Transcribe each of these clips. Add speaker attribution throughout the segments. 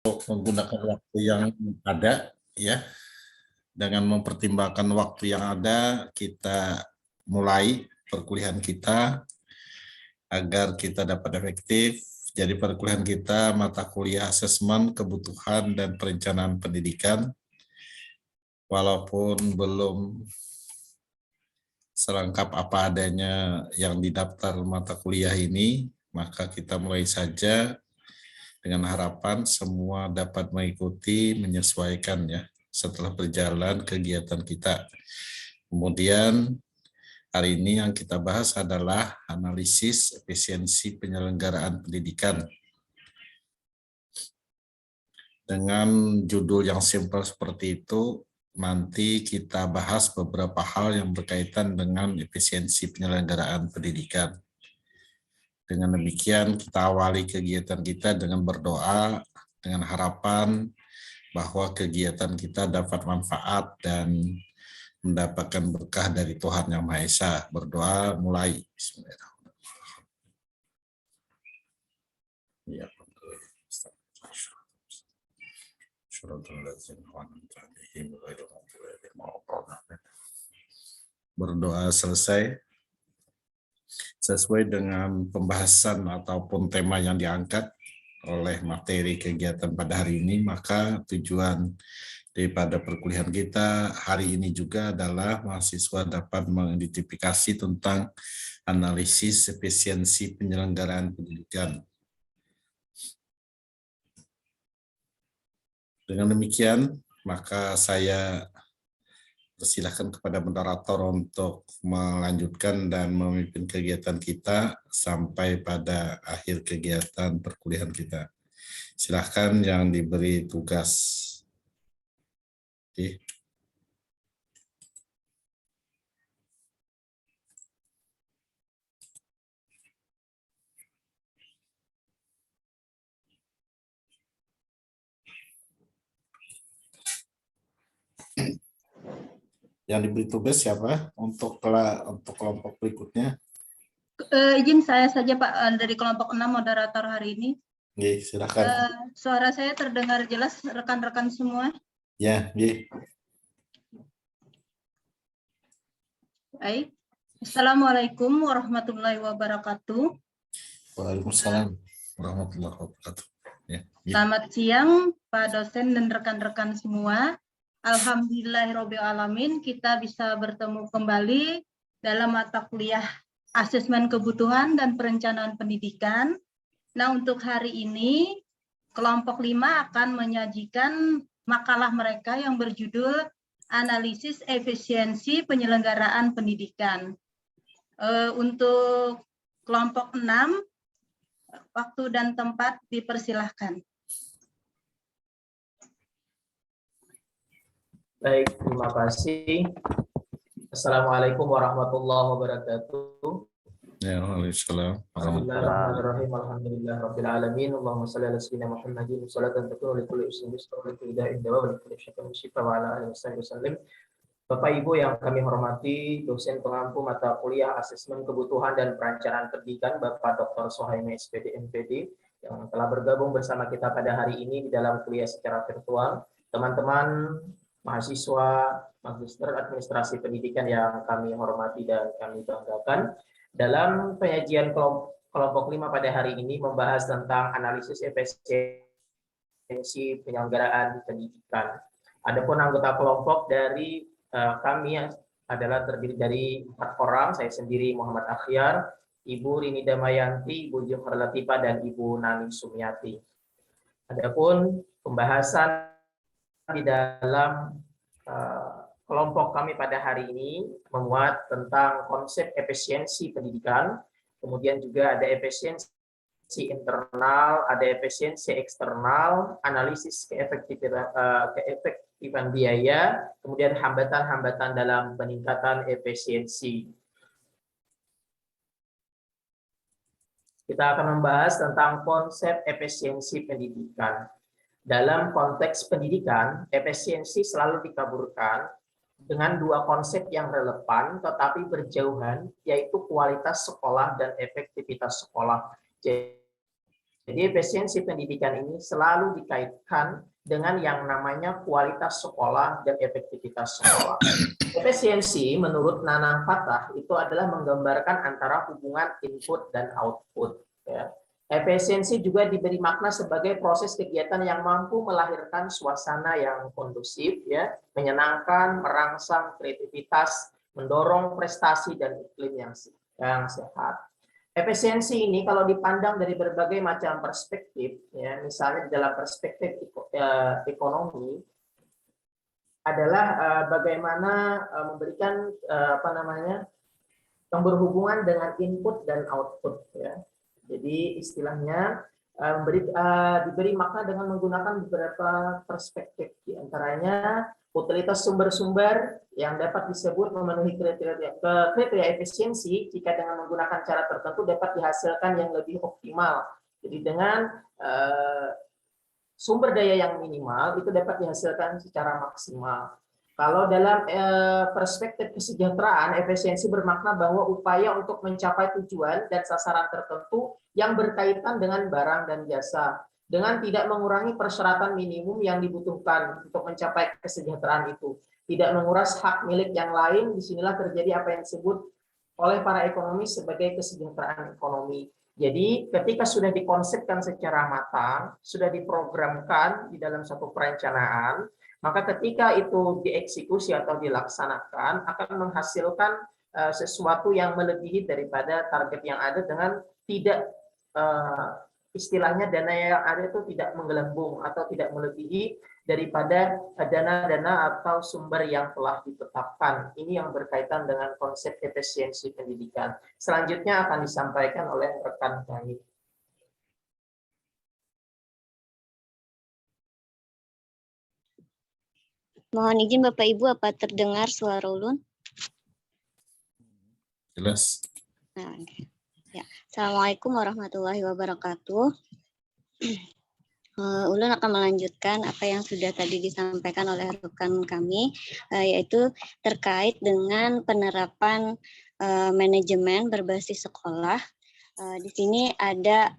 Speaker 1: menggunakan waktu yang ada, ya. Dengan mempertimbangkan waktu yang ada, kita mulai perkuliahan kita agar kita dapat efektif. Jadi perkuliahan kita mata kuliah asesmen kebutuhan dan perencanaan pendidikan. Walaupun belum selengkap apa adanya yang di daftar mata kuliah ini, maka kita mulai saja dengan harapan semua dapat mengikuti, menyesuaikan ya setelah berjalan kegiatan kita. Kemudian hari ini yang kita bahas adalah analisis efisiensi penyelenggaraan pendidikan. Dengan judul yang simpel seperti itu, nanti kita bahas beberapa hal yang berkaitan dengan efisiensi penyelenggaraan pendidikan. Dengan demikian, kita awali kegiatan kita dengan berdoa, dengan harapan bahwa kegiatan kita dapat manfaat dan mendapatkan berkah dari Tuhan Yang Maha Esa. Berdoa mulai. Berdoa selesai. Sesuai dengan pembahasan ataupun tema yang diangkat oleh materi kegiatan pada hari ini, maka tujuan daripada perkuliahan kita hari ini juga adalah mahasiswa dapat mengidentifikasi tentang analisis efisiensi penyelenggaraan pendidikan. Dengan demikian, maka saya persilahkan kepada moderator untuk melanjutkan dan memimpin kegiatan kita sampai pada akhir kegiatan perkuliahan kita. Silahkan yang diberi tugas. Oke. Yang diberi tugas siapa untuk kelompok berikutnya?
Speaker 2: Izin saya saja Pak, dari kelompok 6 moderator hari ini.
Speaker 1: Oke, silakan.
Speaker 2: Suara saya terdengar jelas rekan-rekan semua?
Speaker 1: Ya, oke.
Speaker 2: Baik. Assalamualaikum warahmatullahi wabarakatuh.
Speaker 1: Waalaikumsalam warahmatullahi wabarakatuh. Ya,
Speaker 2: Selamat siang Pak dosen dan rekan-rekan semua. Alhamdulillahirrabbilalamin, kita bisa bertemu kembali dalam mata kuliah asesmen kebutuhan dan perencanaan pendidikan. Nah, untuk hari ini kelompok 5 akan menyajikan makalah mereka yang berjudul Analisis Efisiensi Penyelenggaraan Pendidikan. Untuk kelompok 6, waktu dan tempat dipersilahkan.
Speaker 3: Baik, terima kasih. Assalamualaikum warahmatullahi wabarakatuh.
Speaker 1: Ya, waalaikumsalam.
Speaker 3: Bismillahirrahmanirrahim. Alhamdulillahirabbil alamin. Allahumma shalli ala sayyidina Muhammadin shalatan takunu li kulli ismin yusra wa li kulli da'in dawa wa li kulli syai'in musyifa wa ala alihi wasallam. Bapak Ibu yang kami hormati, dosen pengampu mata kuliah asesmen kebutuhan dan perencanaan pendidikan Bapak Dr. Sohaimi SPD MPD yang telah bergabung bersama kita pada hari ini di dalam kuliah secara virtual. Teman-teman mahasiswa Magister Administrasi Pendidikan yang kami hormati dan kami banggakan, dalam penyajian kelompok 5 pada hari ini membahas tentang analisis efisiensi penyelenggaraan pendidikan. Adapun anggota kelompok dari kami adalah terdiri dari 4 orang, saya sendiri Muhammad Akhyar, Ibu Rini Damayanti, Ibu Johar Latifa, dan Ibu Nani Sumiati. Adapun pembahasan di dalam kelompok kami pada hari ini memuat tentang konsep efisiensi pendidikan, kemudian juga ada efisiensi internal, ada efisiensi eksternal, analisis keefektifan biaya, kemudian hambatan-hambatan dalam peningkatan efisiensi. Kita akan membahas tentang konsep efisiensi pendidikan. Dalam konteks pendidikan, efisiensi selalu dikaburkan dengan 2 konsep yang relevan tetapi berjauhan, yaitu kualitas sekolah dan efektivitas sekolah. Jadi Jadi efisiensi pendidikan ini selalu dikaitkan dengan yang namanya kualitas sekolah dan efektivitas sekolah. Efisiensi menurut Nanang Fatah itu adalah menggambarkan antara hubungan input dan output. Ya. Efisiensi juga diberi makna sebagai proses kegiatan yang mampu melahirkan suasana yang kondusif, ya, menyenangkan, merangsang kreativitas, mendorong prestasi dan iklim yang sehat. Efisiensi ini kalau dipandang dari berbagai macam perspektif, ya, misalnya di dalam perspektif ekonomi, adalah bagaimana memberikan yang berhubungan dengan input dan output, ya. Jadi istilahnya diberi makna dengan menggunakan beberapa perspektif, diantaranya utilitas sumber-sumber yang dapat disebut memenuhi kriteria efisiensi jika dengan menggunakan cara tertentu dapat dihasilkan yang lebih optimal. Jadi dengan sumber daya yang minimal itu dapat dihasilkan secara maksimal. Kalau dalam perspektif kesejahteraan, efisiensi bermakna bahwa upaya untuk mencapai tujuan dan sasaran tertentu yang berkaitan dengan barang dan jasa, dengan tidak mengurangi persyaratan minimum yang dibutuhkan untuk mencapai kesejahteraan itu. Tidak menguras hak milik yang lain, disinilah terjadi apa yang disebut oleh para ekonomis sebagai kesejahteraan ekonomi. Jadi ketika sudah dikonsepkan secara matang, sudah diprogramkan di dalam satu perencanaan, maka ketika itu dieksekusi atau dilaksanakan akan menghasilkan sesuatu yang melebihi daripada target yang ada dengan tidak istilahnya dana yang ada itu tidak menggelembung atau tidak melebihi daripada dana-dana atau sumber yang telah ditetapkan. Ini yang berkaitan dengan konsep efisiensi pendidikan. Selanjutnya akan disampaikan oleh rekan kami.
Speaker 4: Mohon izin Bapak Ibu, apa terdengar suara Ulun?
Speaker 1: Jelas.
Speaker 4: Nah, ya. Assalamualaikum warahmatullahi wabarakatuh. Ulun akan melanjutkan apa yang sudah tadi disampaikan oleh rekan kami, yaitu terkait dengan penerapan manajemen berbasis sekolah. Di sini ada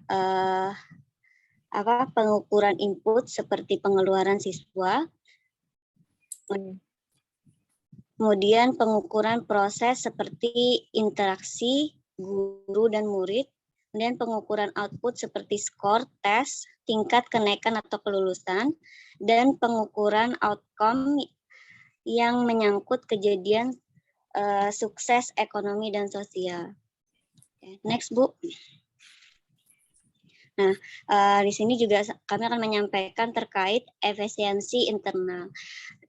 Speaker 4: pengukuran input seperti pengeluaran siswa, kemudian pengukuran proses seperti interaksi guru dan murid, kemudian pengukuran output seperti skor, tes, tingkat kenaikan atau kelulusan, dan pengukuran outcome yang menyangkut kejadian sukses ekonomi dan sosial. Next, Bu. Nah, di sini juga kami akan menyampaikan terkait efisiensi internal.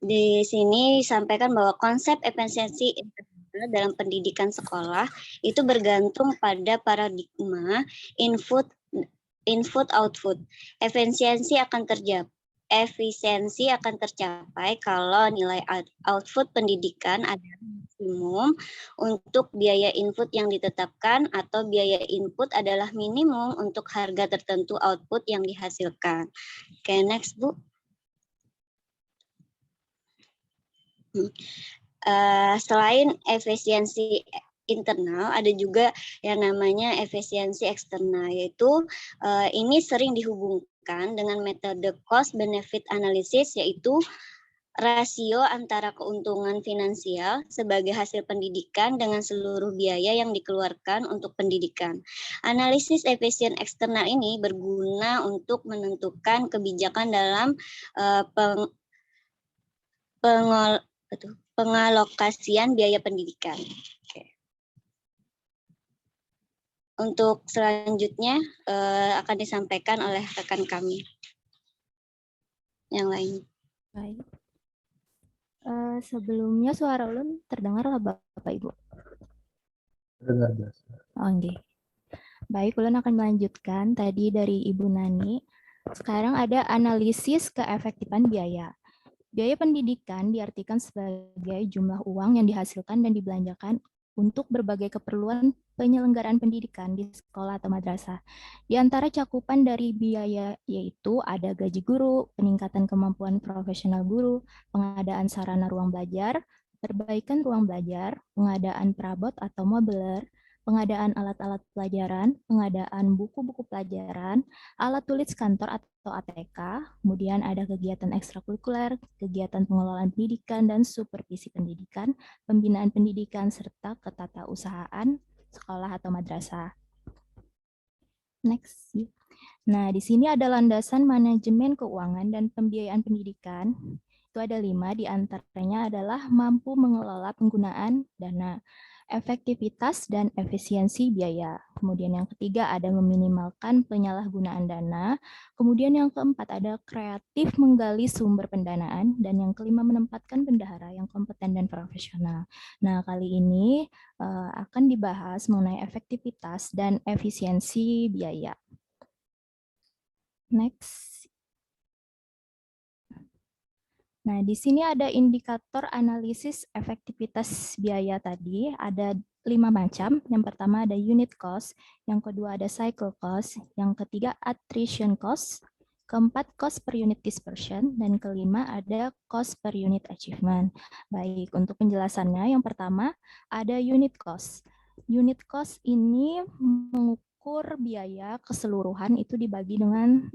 Speaker 4: Di sini disampaikan bahwa konsep efisiensi internal dalam pendidikan sekolah itu bergantung pada paradigma input output. Efisiensi akan tercapai kalau nilai output pendidikan adalah maksimum untuk biaya input yang ditetapkan atau biaya input adalah minimum untuk harga tertentu output yang dihasilkan. Oke, next, Bu. Selain efisiensi internal, ada juga yang namanya efisiensi eksternal, yaitu ini sering dihubungkan dengan metode cost benefit analysis, yaitu rasio antara keuntungan finansial sebagai hasil pendidikan dengan seluruh biaya yang dikeluarkan untuk pendidikan. Analisis efisien eksternal ini berguna untuk menentukan kebijakan dalam pengalokasian biaya pendidikan. Oke. Untuk selanjutnya akan disampaikan oleh rekan kami yang lain.
Speaker 5: Baik. Sebelumnya suara ulun terdengar lah Bapak Ibu?
Speaker 6: Terdengar jelas.
Speaker 5: Oh, okay. Baik, ulun akan melanjutkan tadi dari Ibu Nani. Sekarang ada analisis keefektifan biaya. Biaya pendidikan diartikan sebagai jumlah uang yang dihasilkan dan dibelanjakan untuk berbagai keperluan penyelenggaraan pendidikan di sekolah atau madrasah. Di antara cakupan dari biaya yaitu ada gaji guru, peningkatan kemampuan profesional guru, pengadaan sarana ruang belajar, perbaikan ruang belajar, pengadaan perabot atau mobiler, pengadaan alat-alat pelajaran, pengadaan buku-buku pelajaran, alat tulis kantor atau ATK, kemudian ada kegiatan ekstrakurikuler, kegiatan pengelolaan pendidikan dan supervisi pendidikan, pembinaan pendidikan, serta ketatausahaan sekolah atau madrasah. Next. Nah, di sini ada landasan manajemen keuangan dan pembiayaan pendidikan. Itu ada 5, di antaranya adalah mampu mengelola penggunaan dana, efektivitas dan efisiensi biaya. Kemudian yang ketiga ada meminimalkan penyalahgunaan dana. Kemudian yang keempat ada kreatif menggali sumber pendanaan. Dan yang kelima menempatkan bendahara yang kompeten dan profesional. Nah, kali ini akan dibahas mengenai efektivitas dan efisiensi biaya. Next. Nah, di sini ada indikator analisis efektivitas biaya tadi, ada 5 macam. Yang pertama ada unit cost, yang kedua ada cycle cost, yang ketiga attrition cost, keempat cost per unit dispersion, dan kelima ada cost per unit achievement. Baik, untuk penjelasannya yang pertama ada unit cost. Unit cost ini mengukur biaya keseluruhan itu dibagi dengan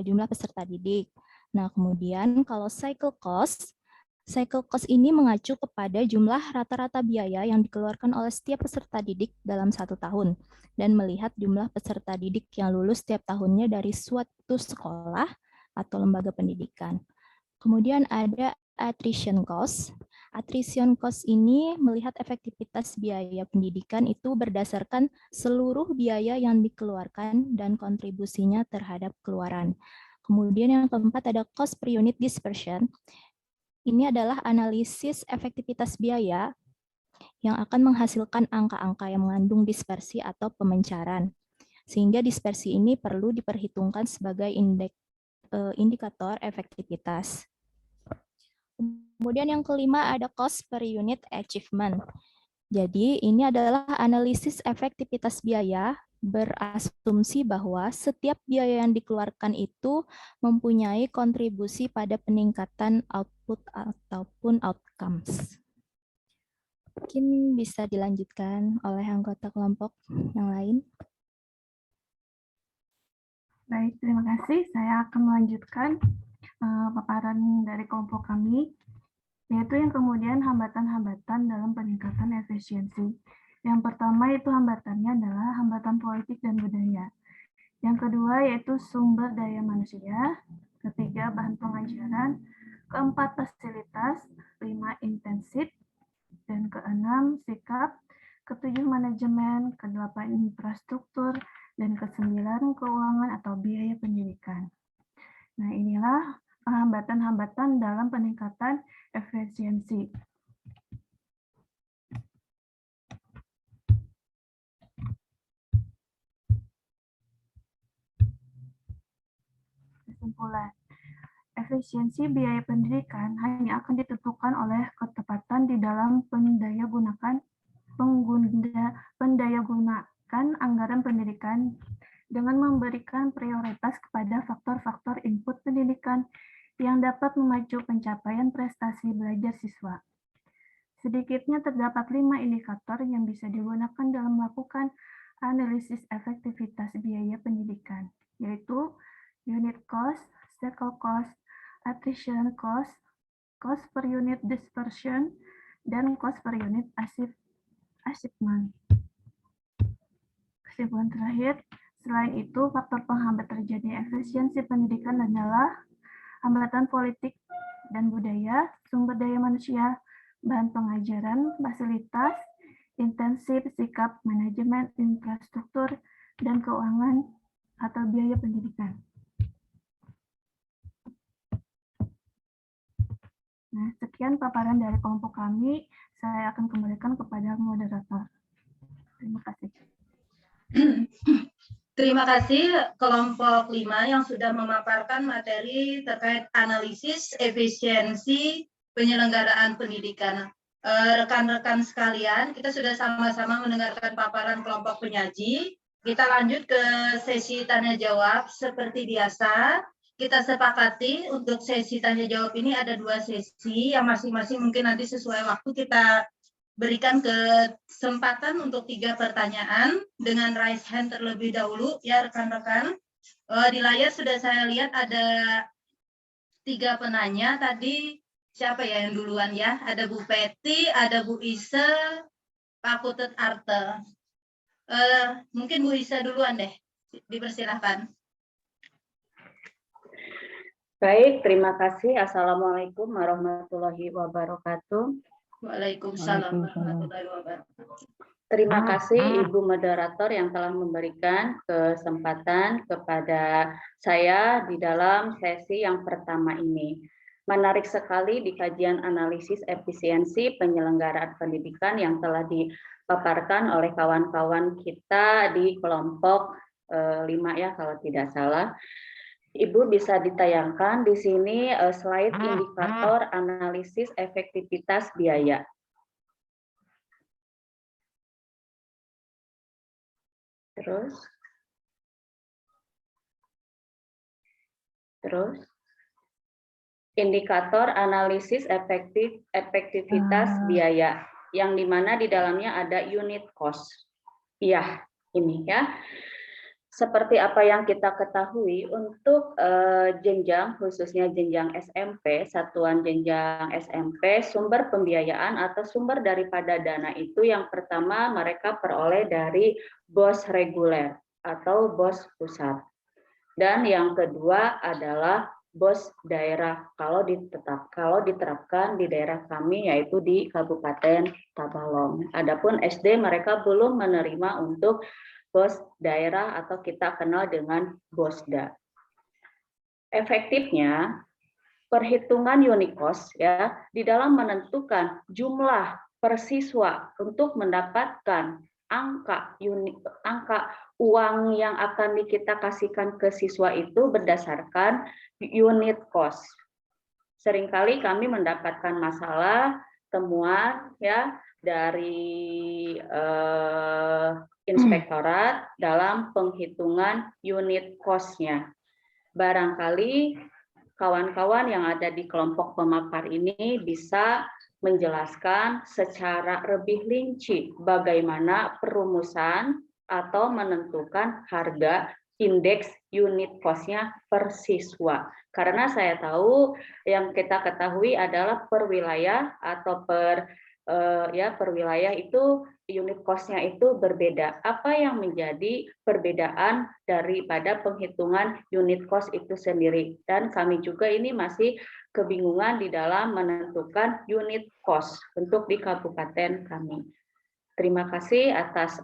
Speaker 5: jumlah peserta didik. Nah, kemudian kalau cycle cost ini mengacu kepada jumlah rata-rata biaya yang dikeluarkan oleh setiap peserta didik dalam 1 tahun dan melihat jumlah peserta didik yang lulus setiap tahunnya dari suatu sekolah atau lembaga pendidikan. Kemudian ada attrition cost. Attrition cost ini melihat efektivitas biaya pendidikan itu berdasarkan seluruh biaya yang dikeluarkan dan kontribusinya terhadap keluaran. Kemudian yang keempat ada cost per unit dispersion. Ini adalah analisis efektivitas biaya yang akan menghasilkan angka-angka yang mengandung dispersi atau pemencaran. Sehingga dispersi ini perlu diperhitungkan sebagai indikator efektivitas. Kemudian yang kelima ada cost per unit achievement. Jadi ini adalah analisis efektivitas biaya berasumsi bahwa setiap biaya yang dikeluarkan itu mempunyai kontribusi pada peningkatan output ataupun outcomes. Mungkin bisa dilanjutkan oleh anggota kelompok yang lain.
Speaker 7: Baik, terima kasih. Saya akan melanjutkan paparan dari kelompok kami, yaitu yang kemudian hambatan-hambatan dalam peningkatan efisiensi. Yang pertama itu hambatannya adalah hambatan politik dan budaya. Yang kedua yaitu sumber daya manusia. Ketiga bahan pengajaran. Keempat fasilitas. 5 intensif. Dan keenam sikap. Ketujuh manajemen. Kedelapan infrastruktur. Dan kesembilan keuangan atau biaya pendidikan. Nah, inilah hambatan-hambatan dalam peningkatan efisiensi. Kesimpulan, efisiensi biaya pendidikan hanya akan ditentukan oleh ketepatan di dalam pendayagunaan anggaran pendidikan dengan memberikan prioritas kepada faktor-faktor input pendidikan yang dapat memacu pencapaian prestasi belajar siswa. Sedikitnya terdapat 5 indikator yang bisa digunakan dalam melakukan analisis efektivitas biaya pendidikan, yaitu unit cost, cycle cost, attrition cost, cost per unit dispersion, dan cost per unit achievement. Kesimpulan terakhir, selain itu, faktor penghambat terjadinya efisiensi pendidikan adalah hambatan politik dan budaya, sumber daya manusia, bahan pengajaran, fasilitas, intensif, sikap, manajemen, infrastruktur, dan keuangan atau biaya pendidikan. Nah, sekian paparan dari kelompok kami. Saya akan kembalikan kepada moderator. Terima kasih.
Speaker 2: Terima kasih kelompok 5 yang sudah memaparkan materi terkait analisis efisiensi penyelenggaraan pendidikan. Rekan-rekan sekalian, kita sudah sama-sama mendengarkan paparan kelompok penyaji. Kita lanjut ke sesi tanya jawab seperti biasa. Kita sepakati untuk sesi tanya jawab ini ada 2 sesi yang masing-masing mungkin nanti sesuai waktu kita berikan kesempatan untuk 3 pertanyaan dengan raise hand terlebih dahulu ya rekan-rekan. Di layar sudah saya lihat ada 3 penanya tadi. Siapa ya yang duluan ya? Ada Bu Peti, ada Bu Ise, Pak Putut Arte. Mungkin Bu Ise duluan deh, dipersilahkan.
Speaker 8: Baik, terima kasih. Assalamualaikum warahmatullahi wabarakatuh.
Speaker 2: Waalaikumsalam warahmatullahi wabarakatuh.
Speaker 8: Terima kasih Ibu Moderator yang telah memberikan kesempatan kepada saya di dalam sesi yang pertama ini. Menarik sekali di kajian analisis efisiensi penyelenggaraan pendidikan yang telah dipaparkan oleh kawan-kawan kita di kelompok 5 ya kalau tidak salah. Ibu bisa ditayangkan di sini slide indikator analisis efektivitas biaya. Terus indikator analisis efektivitas biaya yang dimana di dalamnya ada unit cost. Iya, ini ya. Seperti apa yang kita ketahui untuk jenjang khususnya jenjang SMP, satuan jenjang SMP, sumber pembiayaan atau sumber daripada dana itu yang pertama mereka peroleh dari BOS reguler atau BOS pusat. Dan yang kedua adalah BOS daerah kalau diterapkan di daerah kami yaitu di Kabupaten Tabalong. Adapun SD mereka belum menerima untuk BOS daerah atau kita kenal dengan BOSDA. Efektifnya perhitungan unit cost ya di dalam menentukan jumlah per siswa untuk mendapatkan angka uang yang akan kita kasihkan ke siswa itu berdasarkan unit cost. Seringkali kami mendapatkan masalah temuan ya dari inspektorat dalam penghitungan unit cost-nya. Barangkali kawan-kawan yang ada di kelompok pemakar ini bisa menjelaskan secara lebih rinci bagaimana perumusan atau menentukan harga indeks unit cost-nya per siswa. Karena saya tahu yang kita ketahui adalah per wilayah atau per wilayah itu unit cost-nya itu berbeda. Apa yang menjadi perbedaan daripada penghitungan unit cost itu sendiri? Dan kami juga ini masih kebingungan di dalam menentukan unit cost untuk di kabupaten kami. Terima kasih atas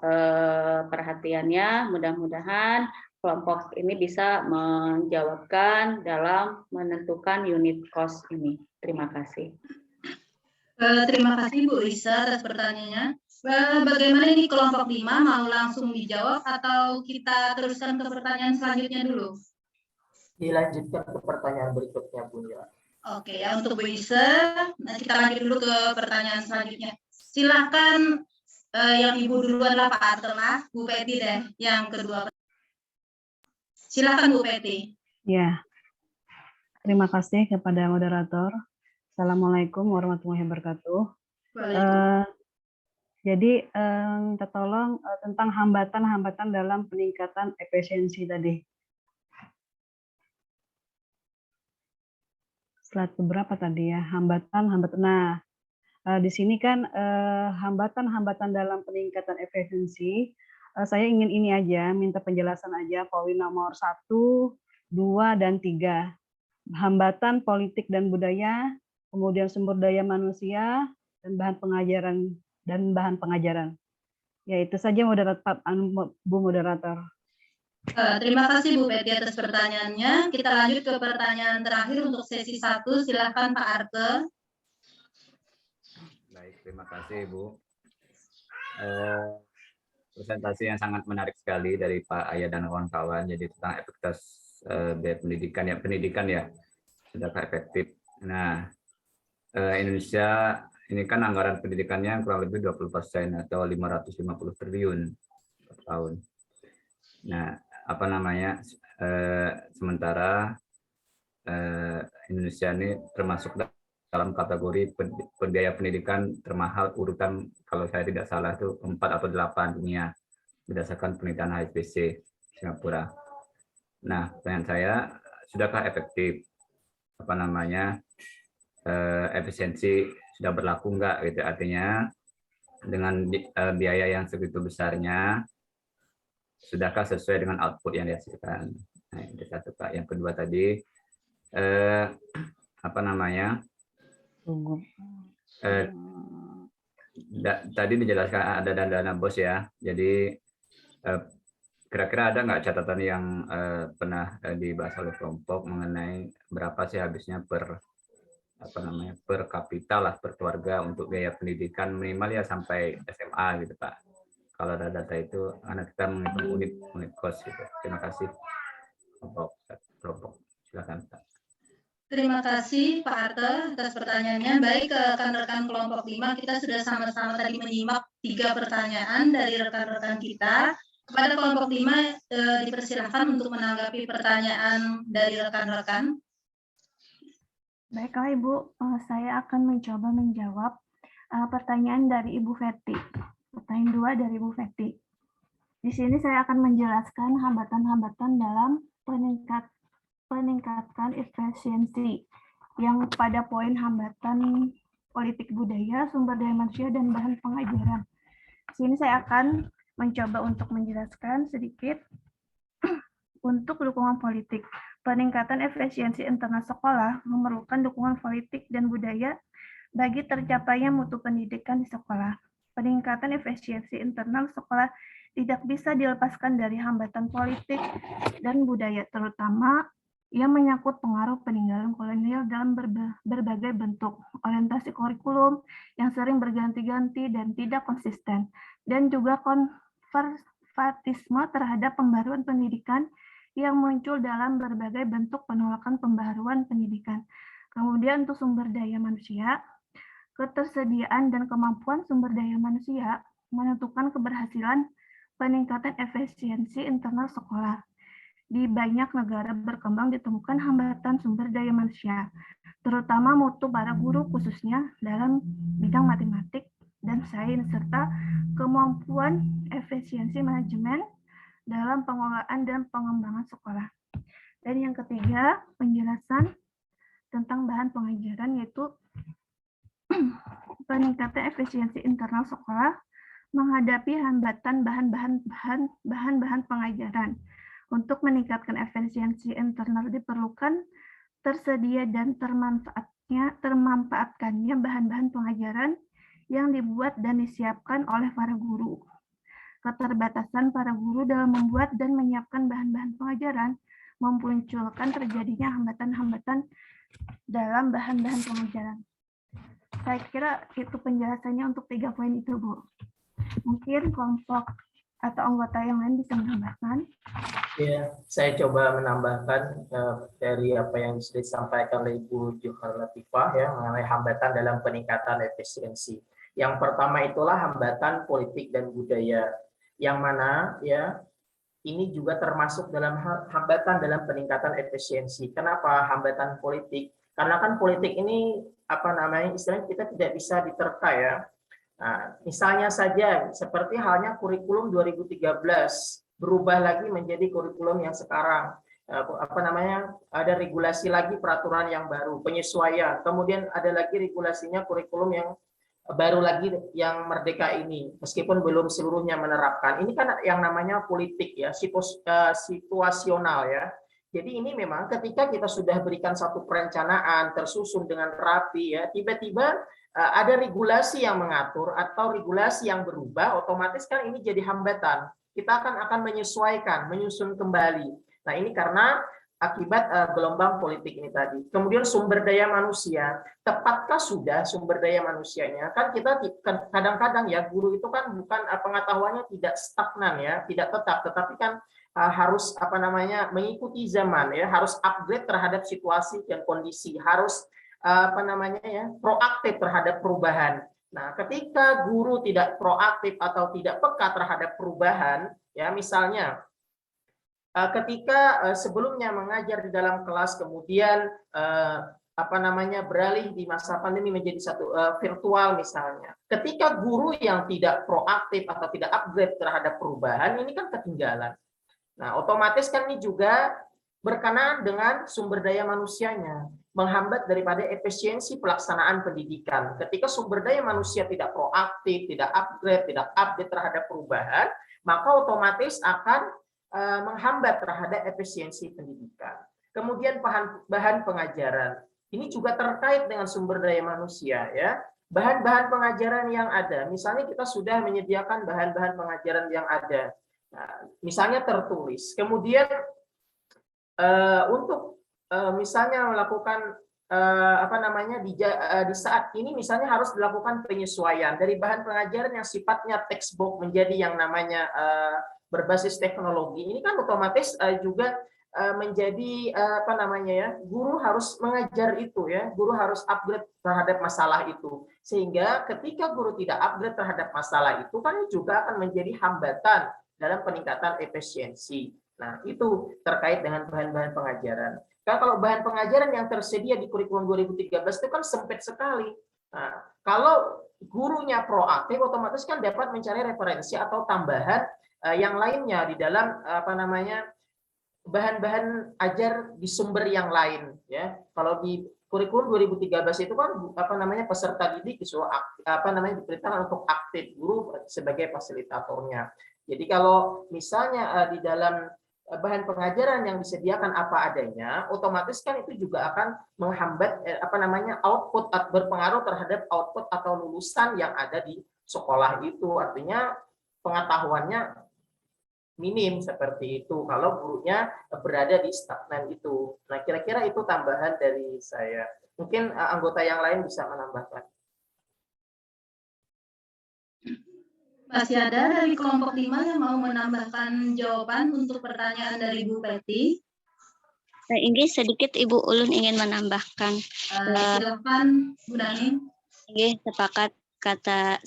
Speaker 8: perhatiannya. Mudah-mudahan kelompok ini bisa menjawabkan dalam menentukan unit cost ini. Terima kasih.
Speaker 2: Terima kasih Bu Isa atas pertanyaannya. Bagaimana ini kelompok 5 mau langsung dijawab atau kita teruskan ke pertanyaan selanjutnya dulu?
Speaker 3: Dilanjutkan ke pertanyaan berikutnya Bu ya.
Speaker 2: Oke ya untuk Bu Isa, nah kita lanjut dulu ke pertanyaan selanjutnya. Silakan yang Ibu duluan lah Pak Arte lah, Bu Peti deh yang kedua. Silakan Bu Peti.
Speaker 6: Ya, terima kasih kepada moderator. Assalamualaikum warahmatullahi wabarakatuh. Jadi tertolong tentang hambatan-hambatan dalam peningkatan efisiensi tadi. Slide beberapa tadi ya, hambatan-hambatan. Nah, di sini kan hambatan-hambatan dalam peningkatan efisiensi. Saya ingin ini aja, minta penjelasan aja poin nomor 1, 2, dan 3. Hambatan politik dan budaya, kemudian sumber daya manusia, dan bahan pengajaran. Ya itu saja Bu Moderator.
Speaker 2: Terima kasih Bu Peti atas pertanyaannya. Kita lanjut ke pertanyaan terakhir untuk sesi 1. Silakan Pak Arte.
Speaker 9: Baik, terima kasih Bu. Presentasi yang sangat menarik sekali dari Pak Ayah dan kawan-kawan. Jadi tentang efektivitas biaya pendidikan ya sudahkah efektif. Nah, Indonesia ini kan anggaran pendidikannya kurang lebih 20% atau 550 triliun per tahun. Nah, sementara Indonesia ini termasuk dalam kategori biaya pendidikan termahal urutan kalau saya tidak salah itu 4 atau 8 dunia berdasarkan penelitian HSBC Singapura. Nah, pertanyaan saya, sudahkah efektif efisiensi sudah berlaku enggak gitu, artinya dengan biaya yang segitu besarnya sudahkah sesuai dengan output yang dihasilkan. Nah, itu satu Pak. Yang kedua tadi tadi dijelaskan ada dana BOS ya. Jadi kira-kira ada nggak catatan yang pernah dibahas oleh kelompok mengenai berapa sih habisnya per kapita lah, per keluarga untuk biaya pendidikan minimal ya sampai SMA gitu Pak. Kalau ada data itu, anak kita menghitung unit cost gitu. Terima kasih kelompok. Silakan Pak.
Speaker 2: Terima kasih Pak Arte atas pertanyaannya. Baik, rekan-rekan kelompok 5, kita sudah sama-sama tadi menyimak 3 pertanyaan dari rekan-rekan kita. Kepada kelompok 5, dipersilahkan untuk menanggapi pertanyaan dari rekan-rekan.
Speaker 7: Baiklah Ibu, saya akan mencoba menjawab pertanyaan dari Ibu Feti. Pertanyaan 2 dari Ibu Feti. Di sini saya akan menjelaskan hambatan-hambatan dalam peningkatkan efisiensi yang pada poin hambatan politik budaya, sumber daya manusia, dan bahan pengajaran. Di sini saya akan mencoba untuk menjelaskan sedikit untuk dukungan politik. Peningkatan efisiensi internal sekolah memerlukan dukungan politik dan budaya bagi tercapainya mutu pendidikan di sekolah. Peningkatan efisiensi internal sekolah tidak bisa dilepaskan dari hambatan politik dan budaya, terutama yang menyangkut pengaruh peninggalan kolonial dalam berbagai bentuk, orientasi kurikulum yang sering berganti-ganti dan tidak konsisten, dan juga konservatisme terhadap pembaruan pendidikan yang muncul dalam berbagai bentuk penolakan pembaharuan pendidikan. Kemudian untuk sumber daya manusia, ketersediaan dan kemampuan sumber daya manusia menentukan keberhasilan peningkatan efisiensi internal sekolah. Di banyak negara berkembang ditemukan hambatan sumber daya manusia, terutama mutu para guru khususnya dalam bidang matematik dan sains, serta kemampuan efisiensi manajemen dalam pengelolaan dan pengembangan sekolah. Dan yang ketiga, penjelasan tentang bahan pengajaran, yaitu peningkatan efisiensi internal sekolah menghadapi hambatan bahan-bahan pengajaran. Untuk meningkatkan efisiensi internal diperlukan tersedia dan termanfaatkannya bahan-bahan pengajaran yang dibuat dan disiapkan oleh para guru. Keterbatasan para guru dalam membuat dan menyiapkan bahan-bahan pengajaran memunculkan terjadinya hambatan-hambatan dalam bahan-bahan pengajaran. Saya kira itu penjelasannya untuk 3 poin itu, Bu. Mungkin kelompok atau anggota yang lain bisa menambahkan.
Speaker 3: Ya, saya coba menambahkan dari apa yang sudah disampaikan oleh Ibu Johar Latifah ya mengenai hambatan dalam peningkatan efisiensi. Yang pertama itulah hambatan politik dan budaya, yang mana ya ini juga termasuk dalam hambatan dalam peningkatan efisiensi. Kenapa hambatan politik? Karena kan politik ini istilahnya kita tidak bisa diterka ya. Nah, misalnya saja seperti halnya kurikulum 2013 berubah lagi menjadi kurikulum yang sekarang. Ada regulasi lagi peraturan yang baru, penyesuaian. Kemudian ada lagi regulasinya kurikulum yang baru lagi yang merdeka ini, meskipun belum seluruhnya menerapkan. Ini kan yang namanya politik ya, situasional ya. Jadi ini memang ketika kita sudah berikan satu perencanaan tersusun dengan rapi ya, tiba-tiba ada regulasi yang mengatur atau regulasi yang berubah, otomatis kan ini jadi hambatan. Kita akan menyesuaikan, menyusun kembali. Nah ini karena akibat gelombang politik ini tadi. Kemudian sumber daya manusia, tepatkah sudah sumber daya manusianya? Kan kita kadang-kadang ya guru itu kan bukan pengetahuannya tidak stagnan ya, tidak tetap, tetapi kan harus mengikuti zaman ya, harus upgrade terhadap situasi dan kondisi, harus proaktif terhadap perubahan. Nah, ketika guru tidak proaktif atau tidak peka terhadap perubahan, ya misalnya ketika sebelumnya mengajar di dalam kelas kemudian beralih di masa pandemi menjadi satu virtual misalnya. Ketika guru yang tidak proaktif atau tidak upgrade terhadap perubahan, ini kan ketinggalan. Nah, otomatis kan ini juga berkenaan dengan sumber daya manusianya, menghambat daripada efisiensi pelaksanaan pendidikan. Ketika sumber daya manusia tidak proaktif, tidak upgrade, tidak update terhadap perubahan, maka otomatis akan menghambat terhadap efisiensi pendidikan. Kemudian bahan pengajaran. Ini juga terkait dengan sumber daya manusia, ya. Bahan-bahan pengajaran yang ada, misalnya kita sudah menyediakan bahan-bahan pengajaran yang ada, nah, misalnya tertulis. Kemudian untuk misalnya melakukan di saat ini misalnya harus dilakukan penyesuaian dari bahan pengajaran yang sifatnya textbook menjadi yang namanya berbasis teknologi. Ini kan otomatis juga menjadi guru harus mengajar itu, ya, guru harus upgrade terhadap masalah itu, sehingga ketika guru tidak upgrade terhadap masalah itu kan juga akan menjadi hambatan dalam peningkatan efisiensi. Nah, itu terkait dengan bahan-bahan pengajaran. Kan kalau bahan pengajaran yang tersedia di kurikulum 2013 itu kan sempit sekali. Nah, kalau gurunya proaktif, otomatis kan dapat mencari referensi atau tambahan yang lainnya di dalam bahan-bahan ajar di sumber yang lain, ya. Kalau di kurikulum 2013 itu kan peserta didik disuruh diperintahkan untuk aktif, guru sebagai fasilitatornya. Jadi kalau misalnya di dalam bahan pengajaran yang disediakan apa adanya, otomatis kan itu juga akan menghambat output, berpengaruh terhadap output atau lulusan yang ada di sekolah itu. Artinya pengetahuannya minim seperti itu kalau gurunya berada di stagnan itu. Nah, kira-kira itu tambahan dari saya. Mungkin anggota yang lain bisa menambahkan.
Speaker 2: Masih ada dari kelompok 5 yang mau menambahkan jawaban untuk pertanyaan dari Bu Peti?
Speaker 4: Ini sedikit Ibu Ulun ingin menambahkan.
Speaker 2: Silakan Bu Nani.
Speaker 4: Sepakat kata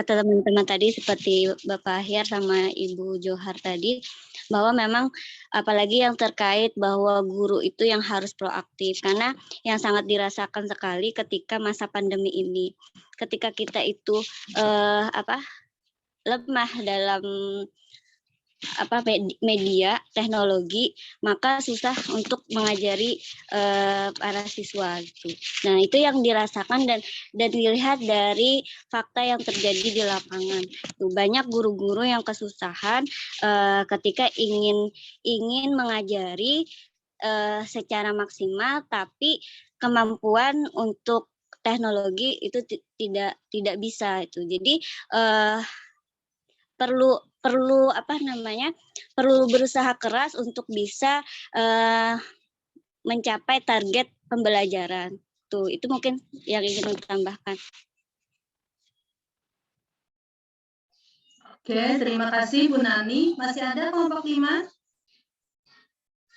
Speaker 4: teman-teman tadi seperti Bapak Ahyar sama Ibu Johar tadi, bahwa memang apalagi yang terkait bahwa guru itu yang harus proaktif, karena yang sangat dirasakan sekali ketika masa pandemi ini, ketika kita itu lemah dalam media teknologi, maka susah untuk mengajari para siswa gitu. Nah, itu yang dirasakan dan dilihat dari fakta yang terjadi di lapangan. Banyak guru-guru yang kesusahan ketika ingin mengajari secara maksimal, tapi kemampuan untuk teknologi itu tidak bisa itu. Jadi perlu berusaha keras untuk bisa mencapai target pembelajaran. Itu mungkin yang ingin ditambahkan.
Speaker 2: Oke, terima kasih Bu Nani. Masih ada kelompok 5?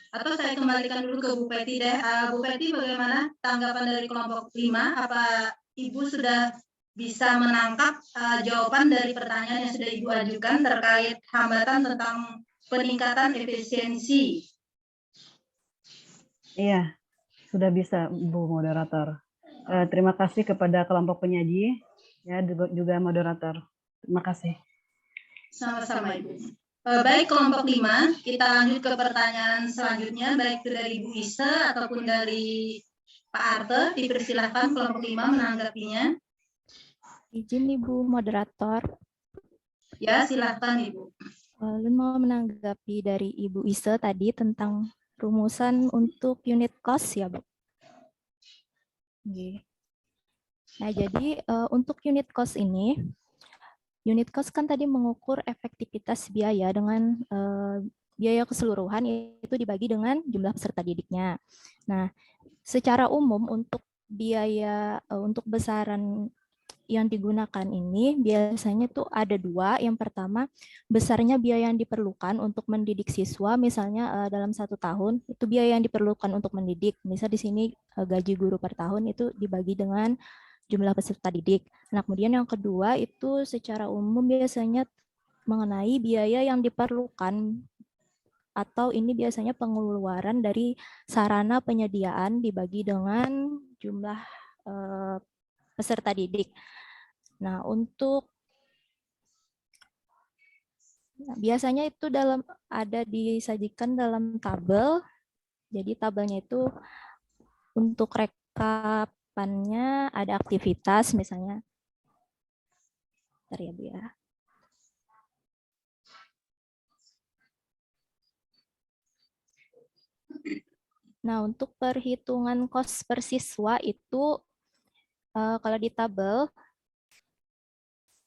Speaker 2: Atau saya kembalikan dulu ke Bu Peti deh. Bu Peti, bagaimana tanggapan dari kelompok 5? Apa Ibu sudah bisa menangkap jawaban dari pertanyaan yang sudah Ibu ajukan terkait hambatan tentang peningkatan efisiensi?
Speaker 6: Iya, sudah bisa Bu Moderator. Terima kasih kepada kelompok penyaji, ya, juga moderator. Terima kasih.
Speaker 2: Sama-sama Ibu. Baik kelompok 5, kita lanjut ke pertanyaan selanjutnya, baik itu dari Bu Isa ataupun dari Pak Arte. Dipersilahkan kelompok 5 menanggapinya.
Speaker 5: Izin Ibu Moderator.
Speaker 2: Ya, silahkan Ibu.
Speaker 5: Ulun mau menanggapi dari Ibu Isa tadi tentang rumusan untuk unit cost ya, Bu. Nah, jadi untuk unit cost ini, unit cost kan tadi mengukur efektivitas biaya dengan biaya keseluruhan itu dibagi dengan jumlah peserta didiknya. Nah, secara umum untuk biaya untuk besaran yang digunakan ini biasanya tuh ada dua. Yang pertama, besarnya biaya yang diperlukan untuk mendidik siswa, misalnya dalam 1 tahun, itu biaya yang diperlukan untuk mendidik. Misal di sini gaji guru per tahun itu dibagi dengan jumlah peserta didik. Nah, kemudian yang kedua itu secara umum biasanya mengenai biaya yang diperlukan atau ini biasanya pengeluaran dari sarana penyediaan dibagi dengan jumlah peserta didik. Nah, biasanya itu disajikan dalam tabel. Jadi tabelnya itu untuk rekapannya ada aktivitas misalnya. Bentar ya, Bu ya. Nah, untuk perhitungan kos per siswa itu kalau di tabel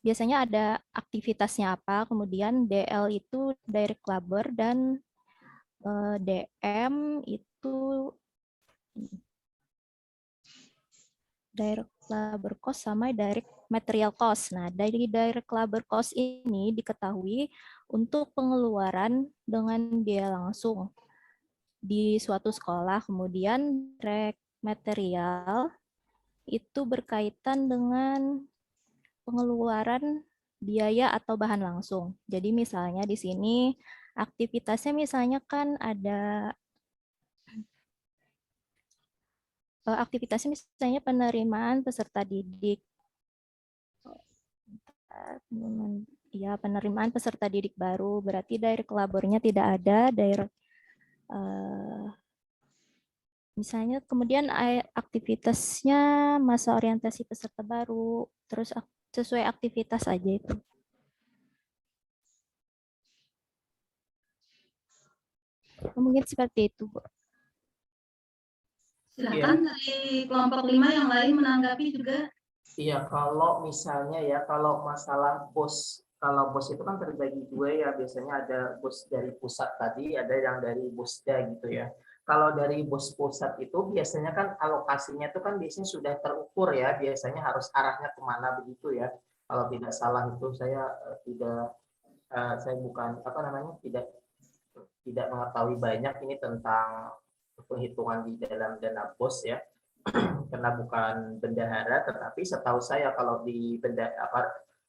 Speaker 5: biasanya ada aktivitasnya apa, kemudian DL itu direct labor dan DM itu direct labor cost sama direct material cost. Nah, dari direct labor cost ini diketahui untuk pengeluaran dengan biaya langsung di suatu sekolah, kemudian direct material itu berkaitan dengan pengeluaran biaya atau bahan langsung. Jadi misalnya di sini aktivitasnya misalnya kan ada aktivitasnya misalnya penerimaan peserta didik. Ya, penerimaan peserta didik baru, berarti direct labornya tidak ada, misalnya kemudian aktivitasnya masa orientasi peserta baru, terus sesuai aktivitas aja itu. Mungkin seperti itu, Bu.
Speaker 2: Silakan dari kelompok 5 yang lain menanggapi juga.
Speaker 3: Iya, kalau misalnya ya, kalau masalah bos, kalau bos itu kan terbagi dua ya, biasanya ada bos dari pusat tadi, ada yang dari bosda gitu ya. Kalau dari bos pusat itu biasanya kan alokasinya itu kan biasanya sudah terukur ya, biasanya harus arahnya kemana begitu ya. Kalau tidak salah itu saya saya bukan apa namanya tidak mengetahui banyak ini tentang penghitungan di dalam dana bos ya. Karena bukan bendahara, tetapi setahu saya kalau di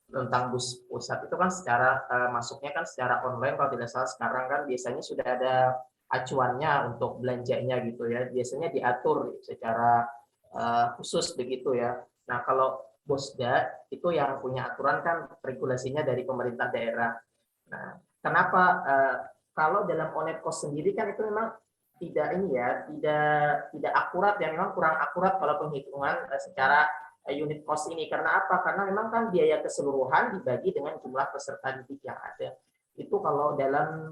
Speaker 3: tentang bus pusat itu kan secara masuknya kan secara online, kalau tidak salah sekarang kan biasanya sudah ada acuannya untuk belanjanya gitu ya, biasanya diatur secara khusus begitu ya. Nah kalau Bosda itu yang punya aturan kan regulasinya dari pemerintah daerah. Nah kenapa kalau dalam Onetcos sendiri kan itu memang tidak ini ya, tidak akurat ya, memang kurang akurat kalau penghitungan secara unit cost ini. Karena apa? Karena memang kan biaya keseluruhan dibagi dengan jumlah peserta didik yang ada. Itu kalau dalam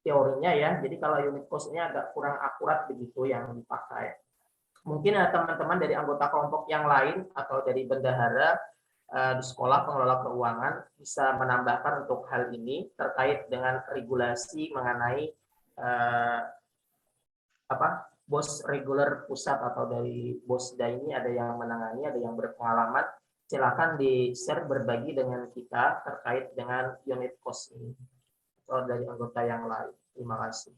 Speaker 3: teorinya ya. Jadi kalau unit cost-nya agak kurang akurat begitu yang dipakai. Mungkin ada teman-teman dari anggota kelompok yang lain atau dari bendahara di sekolah pengelola keuangan bisa menambahkan untuk hal ini terkait dengan regulasi mengenai bos reguler pusat atau dari bosda ini, ada yang menangani, ada yang berpengalaman, silakan di-share berbagi dengan kita terkait dengan unit cost ini atau dari anggota yang lain. Terima kasih.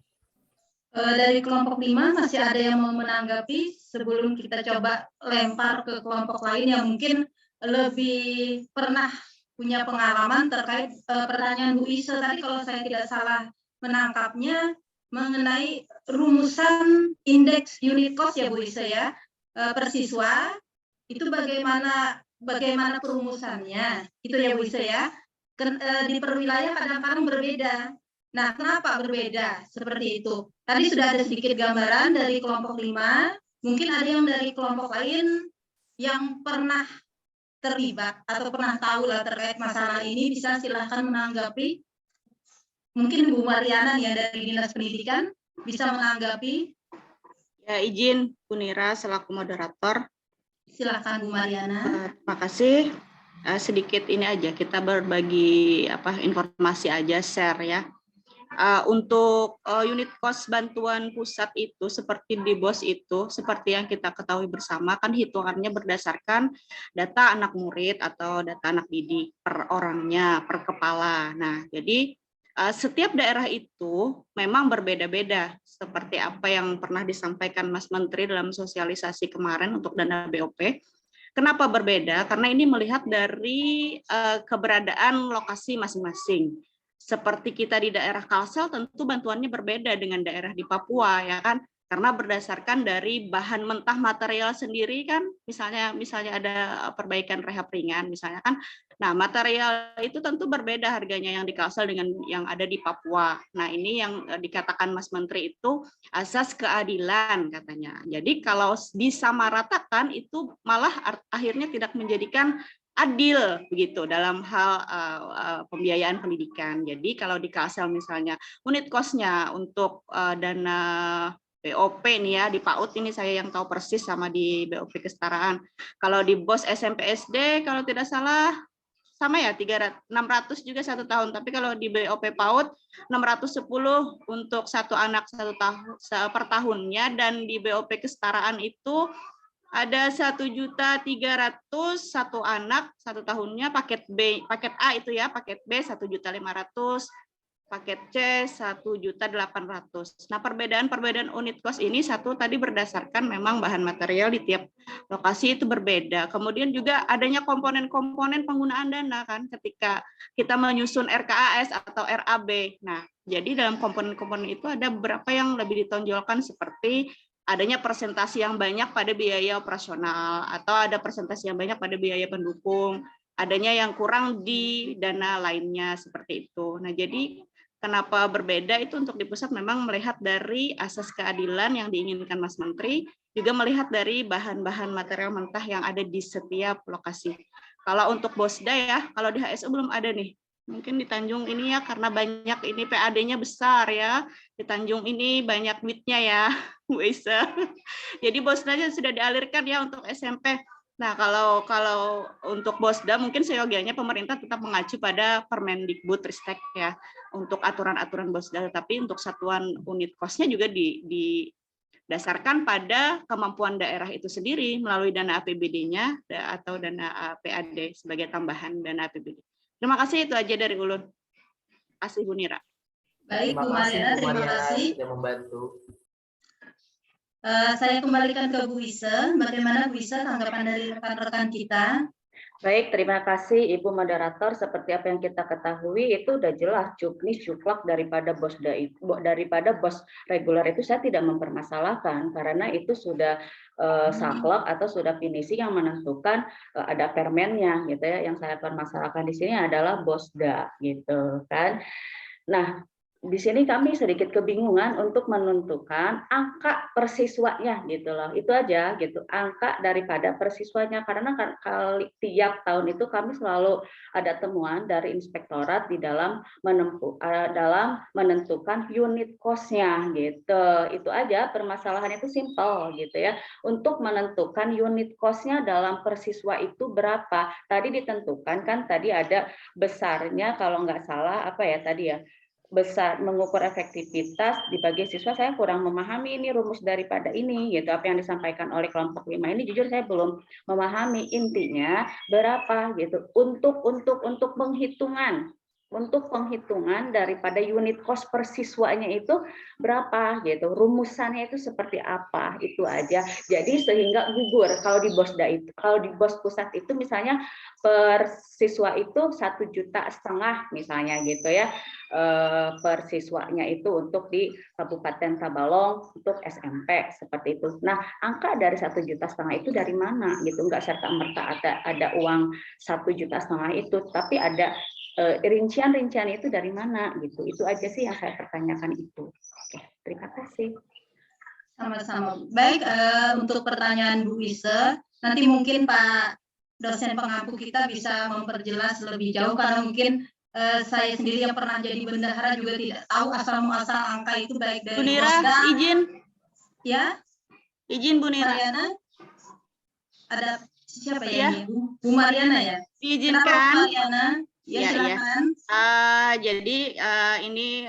Speaker 2: Dari kelompok 5 masih ada yang mau menanggapi sebelum kita coba lempar ke kelompok lain yang mungkin lebih pernah punya pengalaman terkait pertanyaan Bu Isa tadi, kalau saya tidak salah menangkapnya, mengenai rumusan indeks unit cost ya Bu Isa ya, per siswa itu bagaimana perumusannya itu ya Bu Isa ya. Di per wilayah kadang-kadang berbeda. Nah, kenapa berbeda seperti itu? Tadi sudah ada sedikit gambaran dari kelompok 5, mungkin ada yang dari kelompok lain yang pernah terlibat atau pernah tahu lah terkait masalah ini, bisa silahkan menanggapi. Mungkin Bu Mariana ya dari Dinas Pendidikan bisa menanggapi.
Speaker 10: Ya, izin Bu Nira selaku moderator.
Speaker 2: Silakan Bu Mariana.
Speaker 10: Terima kasih. Sedikit ini aja, kita berbagi informasi aja, share ya. Untuk unit cost bantuan pusat itu seperti di BOS itu, seperti yang kita ketahui bersama kan hitungannya berdasarkan data anak murid atau data anak didik per orangnya, per kepala. Nah, jadi setiap daerah itu memang berbeda-beda, seperti apa yang pernah disampaikan Mas Menteri dalam sosialisasi kemarin untuk dana BOP. Kenapa berbeda? Karena ini melihat dari keberadaan lokasi masing-masing. seperti kita di daerah Kalsel, tentu bantuannya berbeda dengan daerah di Papua, ya kan? Karena berdasarkan dari bahan mentah material sendiri kan, misalnya ada perbaikan rehab ringan, misalnya kan. Nah, material itu tentu berbeda harganya yang di Kalsel dengan yang ada di Papua. Nah, ini yang dikatakan Mas Menteri itu asas keadilan katanya. Jadi kalau disamaratakan itu malah akhirnya tidak menjadikan adil begitu dalam hal pembiayaan pendidikan. Jadi kalau di Kalsel misalnya unit cost-nya untuk dana BOP nih ya, di PAUD ini saya yang tahu persis sama di BOP kesetaraan. Kalau di BOS SMP SD kalau tidak salah sama ya 600 juga 1 tahun, tapi kalau di BOP PAUD 610 untuk satu anak 1 tahun per tahunnya, dan di BOP kesetaraan itu ada 1.300.000 satu anak 1 tahunnya, paket B, paket A itu ya, paket B 1.500.000, paket C 1.800.000. Nah, perbedaan unit cost ini satu tadi berdasarkan memang bahan material di tiap lokasi itu berbeda. Kemudian juga adanya komponen-komponen penggunaan dana kan ketika kita menyusun RKAS atau RAB. Nah, jadi dalam komponen-komponen itu ada beberapa yang lebih ditonjolkan seperti adanya persentase yang banyak pada biaya operasional atau ada persentase yang banyak pada biaya pendukung, adanya yang kurang di dana lainnya seperti itu. Nah, jadi kenapa berbeda itu untuk di pusat memang melihat dari asas keadilan yang diinginkan Mas Menteri, juga melihat dari bahan-bahan material mentah yang ada di setiap lokasi. Kalau untuk Bosda ya, kalau di HSU belum ada nih. Mungkin di Tanjung ini ya karena banyak ini PAD-nya besar ya. Di Tanjung ini banyak duitnya ya, Bu Isa. Jadi Bosda-nya sudah dialirkan ya untuk SMP. Nah, kalau untuk Bosda mungkin seyogianya pemerintah tetap mengacu pada Permendikbudristek ya untuk aturan-aturan Bosda, tapi untuk satuan unit cost-nya juga didasarkan pada kemampuan daerah itu sendiri melalui dana APBD-nya atau dana PAD sebagai tambahan dana APBD. Terima kasih, itu aja dari Ulun. Terima kasih Bu Nira.
Speaker 2: Baik Bu Mariana, terima kasih.
Speaker 3: Sudah membantu.
Speaker 2: Saya kembalikan ke Bu Ise. Bagaimana Bu Ise tanggapan dari rekan-rekan kita?
Speaker 8: Baik, terima kasih Ibu Moderator. Seperti apa yang kita ketahui itu udah jelas cuplak daripada BOS reguler itu saya tidak mempermasalahkan karena itu sudah saklek atau sudah finishing yang menentukan ada permennya gitu ya. Yang saya permasalahkan di sini adalah Bosda gitu kan. Nah, di sini kami sedikit kebingungan untuk menentukan angka persiswanya gitu loh. Itu aja gitu, angka daripada persiswanya karena tiap tahun itu kami selalu ada temuan dari inspektorat di dalam menentukan unit cost-nya gitu. Itu aja, permasalahan itu simpel gitu ya. Untuk menentukan unit cost-nya dalam persiswa itu berapa? Tadi ditentukan kan tadi ada besarnya kalau nggak salah apa ya tadi ya, besar mengukur efektivitas dibagi siswa. Saya kurang memahami ini rumus daripada ini gitu, apa yang disampaikan oleh kelompok 5 ini jujur saya belum memahami intinya berapa gitu untuk penghitungan daripada unit cost per siswanya itu berapa gitu, rumusannya itu seperti apa, itu aja. Jadi sehingga gugur kalau di Bosda itu, kalau di BOS pusat itu misalnya per siswa itu 1,5 juta misalnya gitu ya, per siswanya itu untuk di Kabupaten Tabalong untuk SMP seperti itu. Nah, angka dari 1,5 juta itu dari mana gitu, nggak serta-merta ada uang 1,5 juta itu, tapi ada rincian-rincian itu dari mana gitu. Itu aja sih yang saya pertanyakan itu. Oke, terima kasih.
Speaker 2: Sama-sama. Baik, untuk pertanyaan Bu Ise, nanti mungkin Pak dosen pengampu kita bisa memperjelas lebih jauh karena mungkin saya sendiri yang pernah jadi bendahara juga tidak tahu asal-muasal angka itu baik dari
Speaker 10: Bu Nira,
Speaker 2: Bosda.
Speaker 10: izin.
Speaker 2: Ya.
Speaker 10: Izin Bu Nira.
Speaker 2: Mariana. Ada siapa
Speaker 10: ya?
Speaker 2: Ini? Bu Mariana ya?
Speaker 10: Diizinkan.
Speaker 2: Kenapa Mariana? Ya, silakan.
Speaker 10: Jadi ini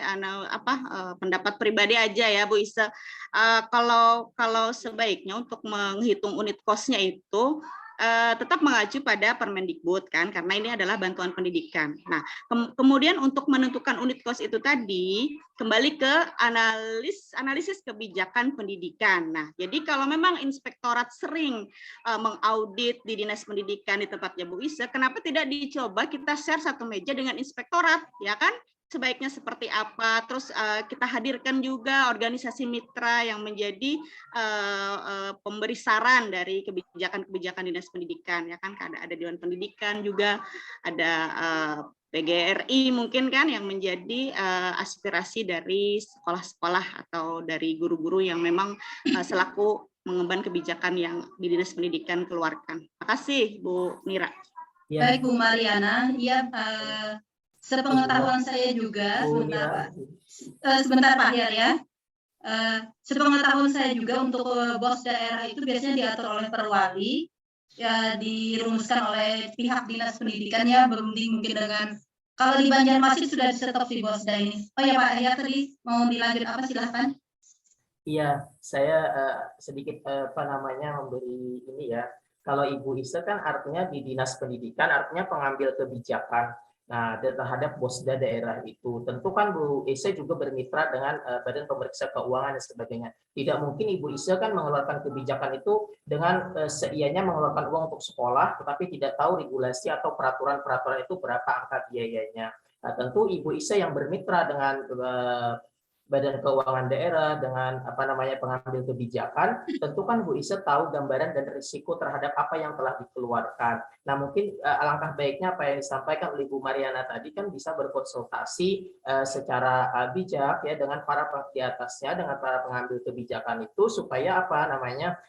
Speaker 10: pendapat pribadi aja ya Bu Isa. Kalau sebaiknya untuk menghitung unit cost-nya itu tetap mengacu pada Permendikbud kan, karena ini adalah bantuan pendidikan. Nah, kemudian untuk menentukan unit cost itu tadi kembali ke analisis kebijakan pendidikan. Nah, jadi kalau memang inspektorat sering mengaudit di Dinas Pendidikan di tempatnya Bu Isa, kenapa tidak dicoba kita share satu meja dengan inspektorat, ya kan? sebaiknya seperti apa. Terus kita hadirkan juga organisasi mitra yang menjadi pemberi saran dari kebijakan-kebijakan dinas pendidikan, ya kan? Ada Dewan Pendidikan juga, ada PGRI mungkin kan yang menjadi aspirasi dari sekolah-sekolah atau dari guru-guru yang memang selaku mengemban kebijakan yang di dinas pendidikan keluarkan. Terima kasih Bu Mira.
Speaker 3: Ya.
Speaker 2: Baik Bu Mariana, ya sepengetahuan saya juga, sebentar Pak Hyar ya. Sepengetahuan saya juga untuk BOS daerah itu biasanya diatur oleh perwali, ya dirumuskan oleh pihak dinas pendidikannya, berunding mungkin dengan, kalau di Banjarmasin sudah disetop di BOSDA ini. Oh ya Pak Hyar tadi mau dilanjut apa, silahkan.
Speaker 3: Iya, saya sedikit memberi ini ya. Kalau Ibu Ise kan artinya di dinas pendidikan, artinya pengambil kebijakan. Nah, terhadap BOSDA daerah itu, tentu kan Bu Ise juga bermitra dengan Badan Pemeriksa Keuangan dan sebagainya. Tidak mungkin Ibu Ise kan mengeluarkan kebijakan itu dengan seianya mengeluarkan uang untuk sekolah, tetapi tidak tahu regulasi atau peraturan-peraturan itu berapa angka biayanya. Nah, tentu Ibu Ise yang bermitra dengan Badan Keuangan Daerah dengan pengambil kebijakan, tentu kan Bu Ise tahu gambaran dan risiko terhadap apa yang telah dikeluarkan. Nah, mungkin alangkah baiknya apa yang disampaikan oleh Bu Mariana tadi kan bisa berkonsultasi secara bijak ya dengan para di atasnya, dengan para pengambil kebijakan itu supaya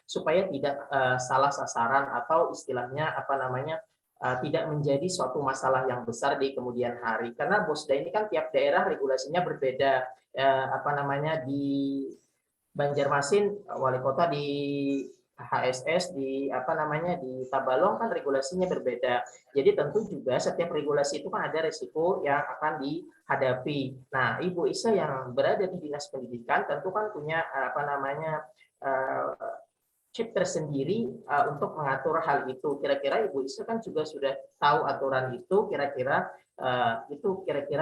Speaker 3: supaya tidak salah sasaran atau istilahnya tidak menjadi suatu masalah yang besar di kemudian hari. Karena BOSDA ini kan tiap daerah regulasinya berbeda. Di Banjarmasin wali kota, di HSS di Tabalong kan regulasinya berbeda. Jadi tentu juga setiap regulasi itu kan ada risiko yang akan dihadapi. Nah, Ibu Ise yang berada di dinas pendidikan tentu kan punya chip tersendiri untuk mengatur hal itu. Kira-kira Ibu Ise kan juga sudah tahu aturan itu, kira-kira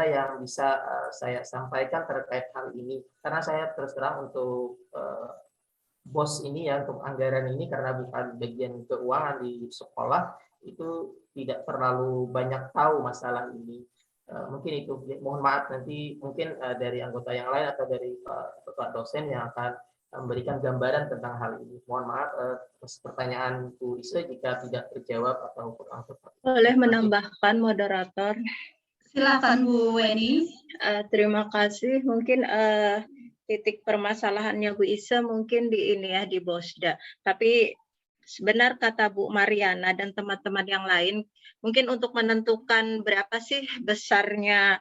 Speaker 3: yang bisa saya sampaikan terkait hal ini. Karena saya terus terang untuk BOS ini ya, untuk anggaran ini, karena bukan bagian keuangan di sekolah, itu tidak terlalu banyak tahu masalah ini. Mungkin itu, mohon maaf nanti mungkin dari anggota yang lain atau dari Pak dosen yang akan memberikan gambaran tentang hal ini. Mohon maaf pertanyaan Bu Ise jika tidak terjawab atau kurang tepat.
Speaker 11: Boleh menambahkan moderator?
Speaker 2: Silakan Bu Weni.
Speaker 11: Terima kasih. Mungkin titik permasalahannya Bu Ise mungkin di ini ya, di BOSDA. Tapi sebenar kata Bu Mariana dan teman-teman yang lain, mungkin untuk menentukan berapa sih besarnya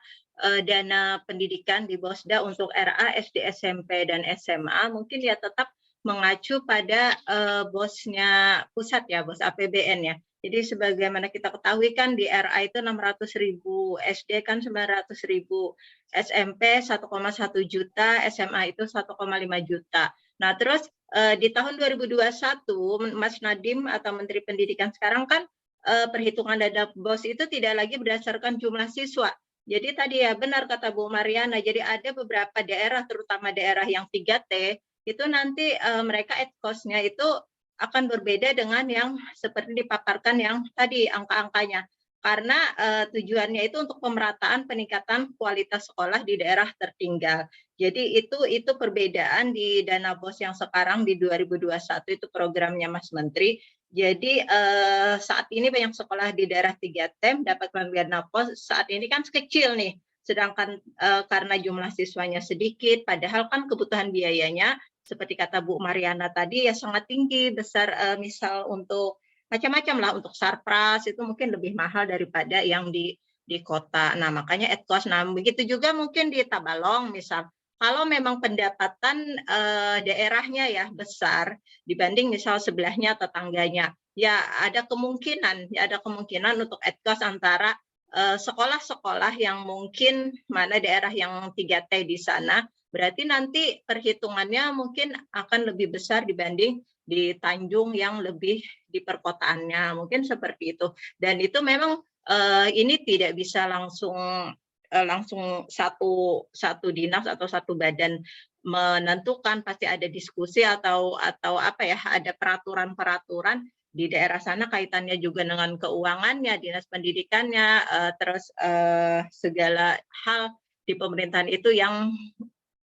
Speaker 11: dana pendidikan di BOSDA untuk RA, SD, SMP, dan SMA, mungkin ya tetap mengacu pada BOS-nya pusat ya, BOS APBN ya. Jadi sebagaimana kita ketahui kan di RA itu 600.000, SD kan 900.000, SMP 1,1 juta, SMA itu 1,5 juta. Nah terus di tahun 2021 Mas Nadiem atau Menteri Pendidikan sekarang kan perhitungan dana BOS itu tidak lagi berdasarkan jumlah siswa. Jadi tadi ya benar kata Bu Mariana, jadi ada beberapa daerah, terutama daerah yang 3T, itu nanti mereka ad cost-nya itu akan berbeda dengan yang seperti dipaparkan yang tadi angka-angkanya. Karena tujuannya itu untuk pemerataan peningkatan kualitas sekolah di daerah tertinggal. Jadi itu perbedaan di dana BOS yang sekarang di 2021 itu programnya Mas Menteri. Jadi saat ini banyak sekolah di daerah 3T dapat dana BOS saat ini kan kecil nih. Sedangkan karena jumlah siswanya sedikit, padahal kan kebutuhan biayanya seperti kata Bu Mariana tadi ya sangat tinggi, besar, misal untuk macam-macam lah, untuk sarpras itu mungkin lebih mahal daripada yang di kota. Nah makanya ad cost. Nah begitu juga mungkin di Tabalong misal, kalau memang pendapatan daerahnya ya besar dibanding misal sebelahnya tetangganya, ya ada kemungkinan untuk ad cost antara sekolah-sekolah yang mungkin mana daerah yang 3T di sana, berarti nanti perhitungannya mungkin akan lebih besar dibanding di Tanjung yang lebih di perkotaannya, mungkin seperti itu. Dan itu memang ini tidak bisa langsung satu dinas atau satu badan menentukan, pasti ada diskusi atau apa ya, ada peraturan-peraturan di daerah sana kaitannya juga dengan keuangannya, dinas pendidikannya, terus segala hal di pemerintahan itu yang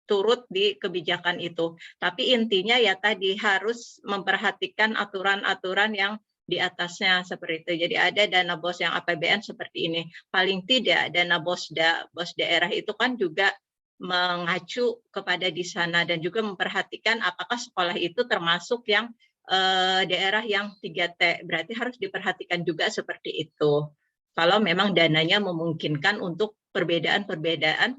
Speaker 11: turut di kebijakan itu. Tapi intinya ya tadi harus memperhatikan aturan-aturan yang di atasnya seperti itu. Jadi ada dana BOS yang APBN seperti ini. Paling tidak dana BOSDA, BOS daerah itu kan juga mengacu kepada di sana dan juga memperhatikan apakah sekolah itu termasuk yang daerah yang 3T. Berarti harus diperhatikan juga seperti itu. Kalau memang dananya memungkinkan untuk perbedaan-perbedaan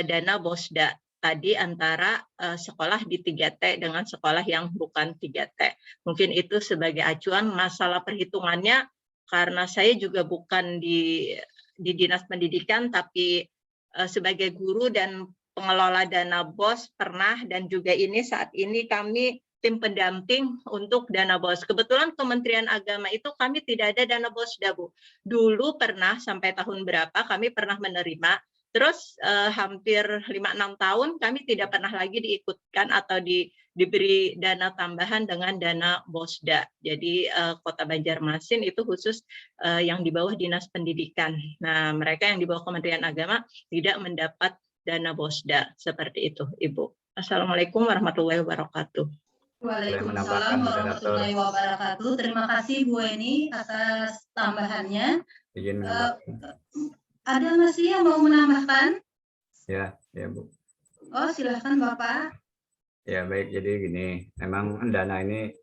Speaker 11: dana BOSDA tadi antara sekolah di 3T dengan sekolah yang bukan 3T. Mungkin itu sebagai acuan. Masalah perhitungannya, karena saya juga bukan di Dinas Pendidikan, tapi sebagai guru dan pengelola dana BOS pernah, dan juga ini saat ini kami tim pendamping untuk dana BOS. Kebetulan Kementerian Agama itu kami tidak ada dana BOSDA, Bu. Dulu pernah sampai tahun berapa kami pernah menerima, terus hampir 5-6 tahun kami tidak pernah lagi diikutkan atau diberi dana tambahan dengan dana BOSDA. Jadi Kota Banjarmasin itu khusus yang di bawah Dinas Pendidikan. Nah, mereka yang di bawah Kementerian Agama tidak mendapat dana BOSDA. Seperti itu, Ibu. Assalamualaikum warahmatullahi wabarakatuh.
Speaker 2: Waalaikumsalam warahmatullahi wabarakatuh. Terima kasih Bu Eni atas tambahannya.
Speaker 9: Izin menambahkan.
Speaker 2: Ada masih yang mau menambahkan?
Speaker 9: Ya, Bu.
Speaker 2: Oh, silahkan Bapak.
Speaker 9: Ya, baik. Jadi gini, memang dana ini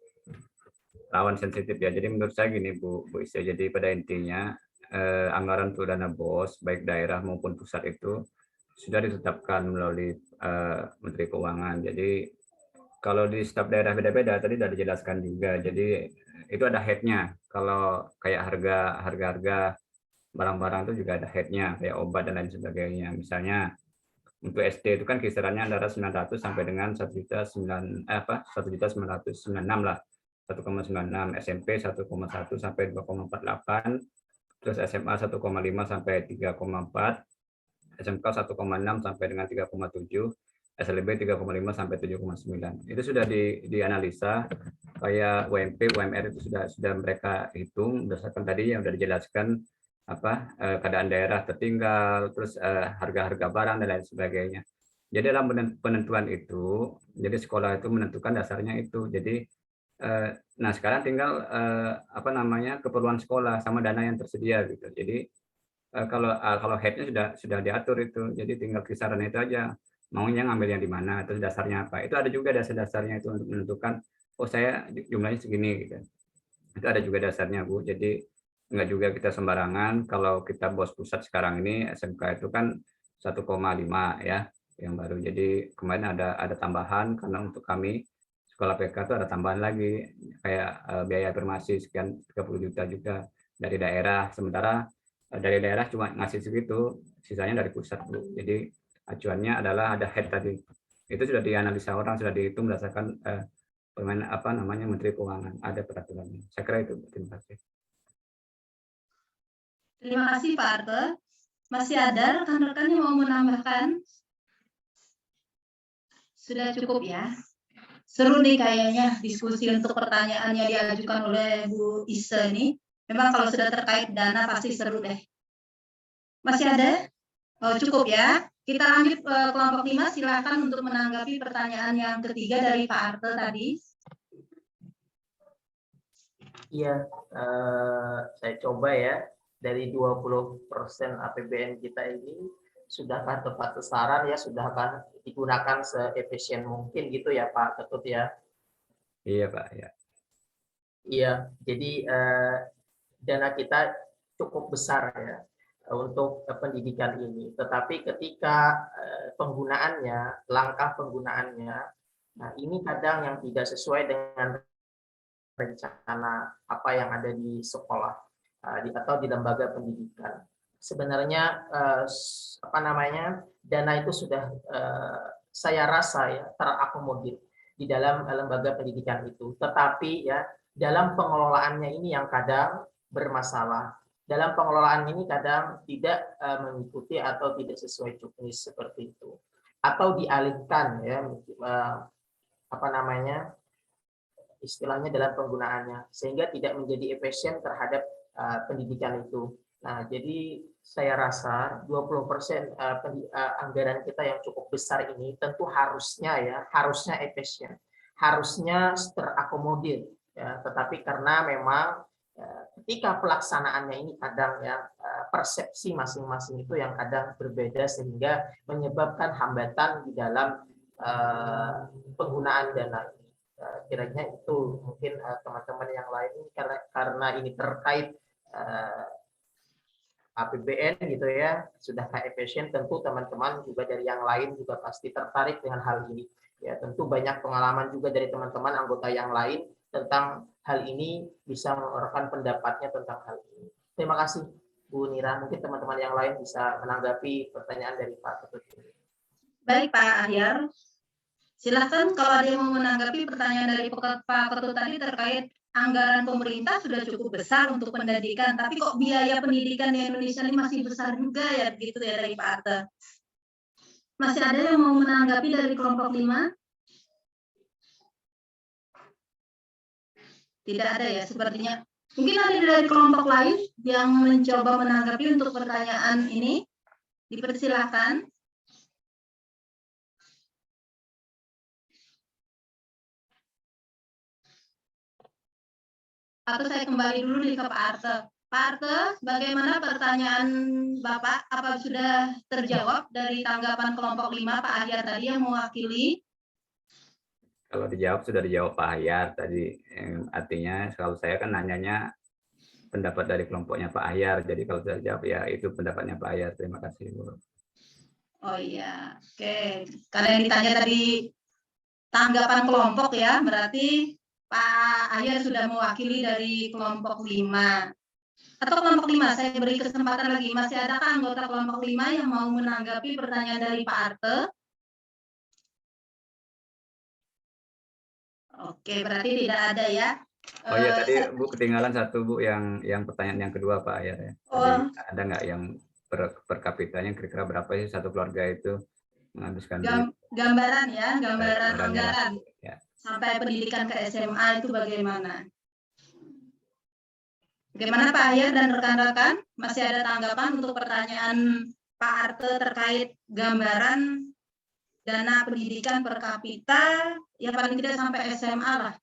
Speaker 9: rawan sensitif ya. Jadi menurut saya gini, Bu Ise. Jadi pada intinya anggaran untuk dana BOS baik daerah maupun pusat itu sudah ditetapkan melalui Menteri Keuangan. Jadi kalau di setiap daerah beda-beda, tadi sudah dijelaskan juga. Jadi itu ada head-nya. Kalau kayak harga barang-barang itu juga ada head-nya, kayak obat dan lain sebagainya. Misalnya untuk SD itu kan kisarannya antara 900 sampai dengan 1.996 lah. 1,96, SMP 1,1 sampai 2,48, terus SMA 1,5 sampai 3,4, SMK 1,6 sampai dengan 3,7, SLB 3,5 sampai 7,9. Itu sudah dianalisa, kayak UMP, UMR itu sudah mereka hitung berdasarkan tadi yang sudah dijelaskan keadaan daerah tertinggal, terus harga-harga barang dan lain sebagainya. Jadi dalam penentuan itu, jadi sekolah itu menentukan dasarnya itu. Jadi nah sekarang tinggal keperluan sekolah sama dana yang tersedia gitu. Jadi kalau head-nya sudah diatur itu, jadi tinggal kisaran itu aja. Maunya ngambil yang di mana, terus dasarnya apa. Itu ada juga dasar-dasarnya itu untuk menentukan, oh saya jumlahnya segini gitu. Itu ada juga dasarnya, Bu. Jadi enggak juga kita sembarangan. Kalau kita BOS pusat sekarang ini SMK itu kan 1,5 ya yang baru. Jadi kemarin ada tambahan karena untuk kami sekolah PK itu ada tambahan lagi kayak biaya afirmasi sekian 30 juta juga dari daerah. Sementara dari daerah cuma ngasih segitu, sisanya dari pusat, Bu. Jadi acuannya adalah ada head tadi. Itu sudah dianalisa orang, sudah dihitung berdasarkan Menteri Keuangan, ada peraturannya. Saya kira itu. Terima kasih.
Speaker 2: Terima kasih Pak Arte. Masih ada rekan-rekan yang mau menambahkan? Sudah cukup ya? Seru nih kayaknya diskusi untuk pertanyaan yang diajukan oleh Bu Ise ini. Memang kalau sudah terkait dana pasti seru deh. Masih ada? Oh, cukup ya. Kita lanjut ke kelompok 5. Silakan untuk menanggapi pertanyaan yang ketiga dari Pak Arte tadi.
Speaker 3: Iya, saya coba ya. Dari 20% APBN kita ini, sudahkah tepat sasaran ya, sudahkah digunakan seefisien mungkin gitu ya Pak Ketut ya?
Speaker 9: Iya Pak, ya.
Speaker 3: Iya, jadi dana kita cukup besar ya untuk pendidikan ini. Tetapi ketika penggunaannya, langkah penggunaannya, nah ini kadang yang tidak sesuai dengan rencana apa yang ada di sekolah atau di lembaga pendidikan. Sebenarnya dana itu sudah saya rasa ya terakomodir di dalam lembaga pendidikan itu. Tetapi ya dalam pengelolaannya ini yang kadang bermasalah. Dalam pengelolaan ini kadang tidak mengikuti atau tidak sesuai checklist seperti itu, atau dialihkan ya istilahnya dalam penggunaannya, sehingga tidak menjadi efisien terhadap pendidikan itu. Nah, jadi saya rasa 20% anggaran kita yang cukup besar ini tentu harusnya efisien, harusnya terakomodir ya, tetapi karena memang ketika pelaksanaannya ini kadang ya persepsi masing-masing itu yang kadang berbeda sehingga menyebabkan hambatan di dalam penggunaan dana ini. Kiranya itu mungkin teman-teman yang lain ini karena ini terkait APBN gitu ya, sudah efisien, tentu teman-teman juga dari yang lain juga pasti tertarik dengan hal ini. Ya, tentu banyak pengalaman juga dari teman-teman anggota yang lain tentang hal ini, bisa mengeluarkan pendapatnya tentang hal ini. Terima kasih Bu Nira, mungkin teman-teman yang lain bisa menanggapi pertanyaan dari Pak Ketut.
Speaker 2: Baik Pak Ahyar, silakan kalau ada yang mau menanggapi pertanyaan dari Pak Ketut tadi terkait anggaran pemerintah sudah cukup besar untuk pendidikan, tapi kok biaya pendidikan di Indonesia ini masih besar juga ya, begitu ya dari Pak Arte. Masih ada yang mau menanggapi dari kelompok 5? Tidak ada ya, sepertinya. Mungkin ada dari kelompok lain yang mencoba menanggapi untuk pertanyaan ini. Dipersilahkan. Atau saya kembali dulu nih ke Pak Arte. Pak Arte, bagaimana pertanyaan Bapak? Apa sudah terjawab dari tanggapan kelompok 5 Pak Ahyar tadi yang mewakili?
Speaker 9: Kalau dijawab sudah dijawab Pak Ahyar tadi. Artinya kalau saya kan nanyanya pendapat dari kelompoknya Pak Ahyar. Jadi kalau saya jawab ya itu pendapatnya Pak Ahyar. Terima kasih Bu.
Speaker 2: Oh iya, oke. Karena yang ditanya tadi tanggapan kelompok ya, berarti Pak Ahyar sudah mewakili dari kelompok 5. Atau kelompok 5, saya beri kesempatan lagi. Masih adakah anggota kelompok 5 yang mau menanggapi pertanyaan dari Pak Arte? Oke, berarti tidak ada ya.
Speaker 9: Oh iya, tadi Bu ketinggalan satu Bu, yang pertanyaan yang kedua Pak Ahyar ya. Tadi ada nggak yang per kapitanya kira-kira berapa sih satu keluarga itu menghabiskan duit?
Speaker 2: Gambaran ya, gambaran anggaran
Speaker 9: ya.
Speaker 2: Sampai pendidikan ke SMA itu bagaimana? Bagaimana Pak Ahyar dan rekan-rekan? Masih ada tanggapan untuk pertanyaan Pak Arte terkait gambaran dana pendidikan per kapita, ya paling tidak sampai SMA lah.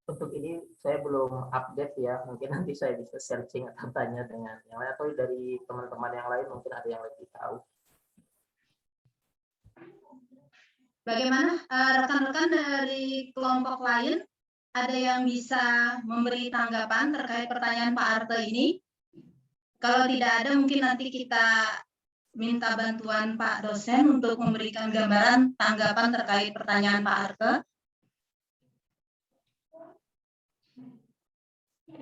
Speaker 3: Untuk ini saya belum update ya, mungkin nanti saya bisa searching atau tanya dengan yang lain, atau dari teman-teman yang lain mungkin ada yang lebih tahu.
Speaker 2: Bagaimana rekan-rekan dari kelompok lain, ada yang bisa memberi tanggapan terkait pertanyaan Pak Arte ini? Kalau tidak ada, mungkin nanti kita minta bantuan Pak dosen untuk memberikan gambaran tanggapan terkait pertanyaan Pak Arte.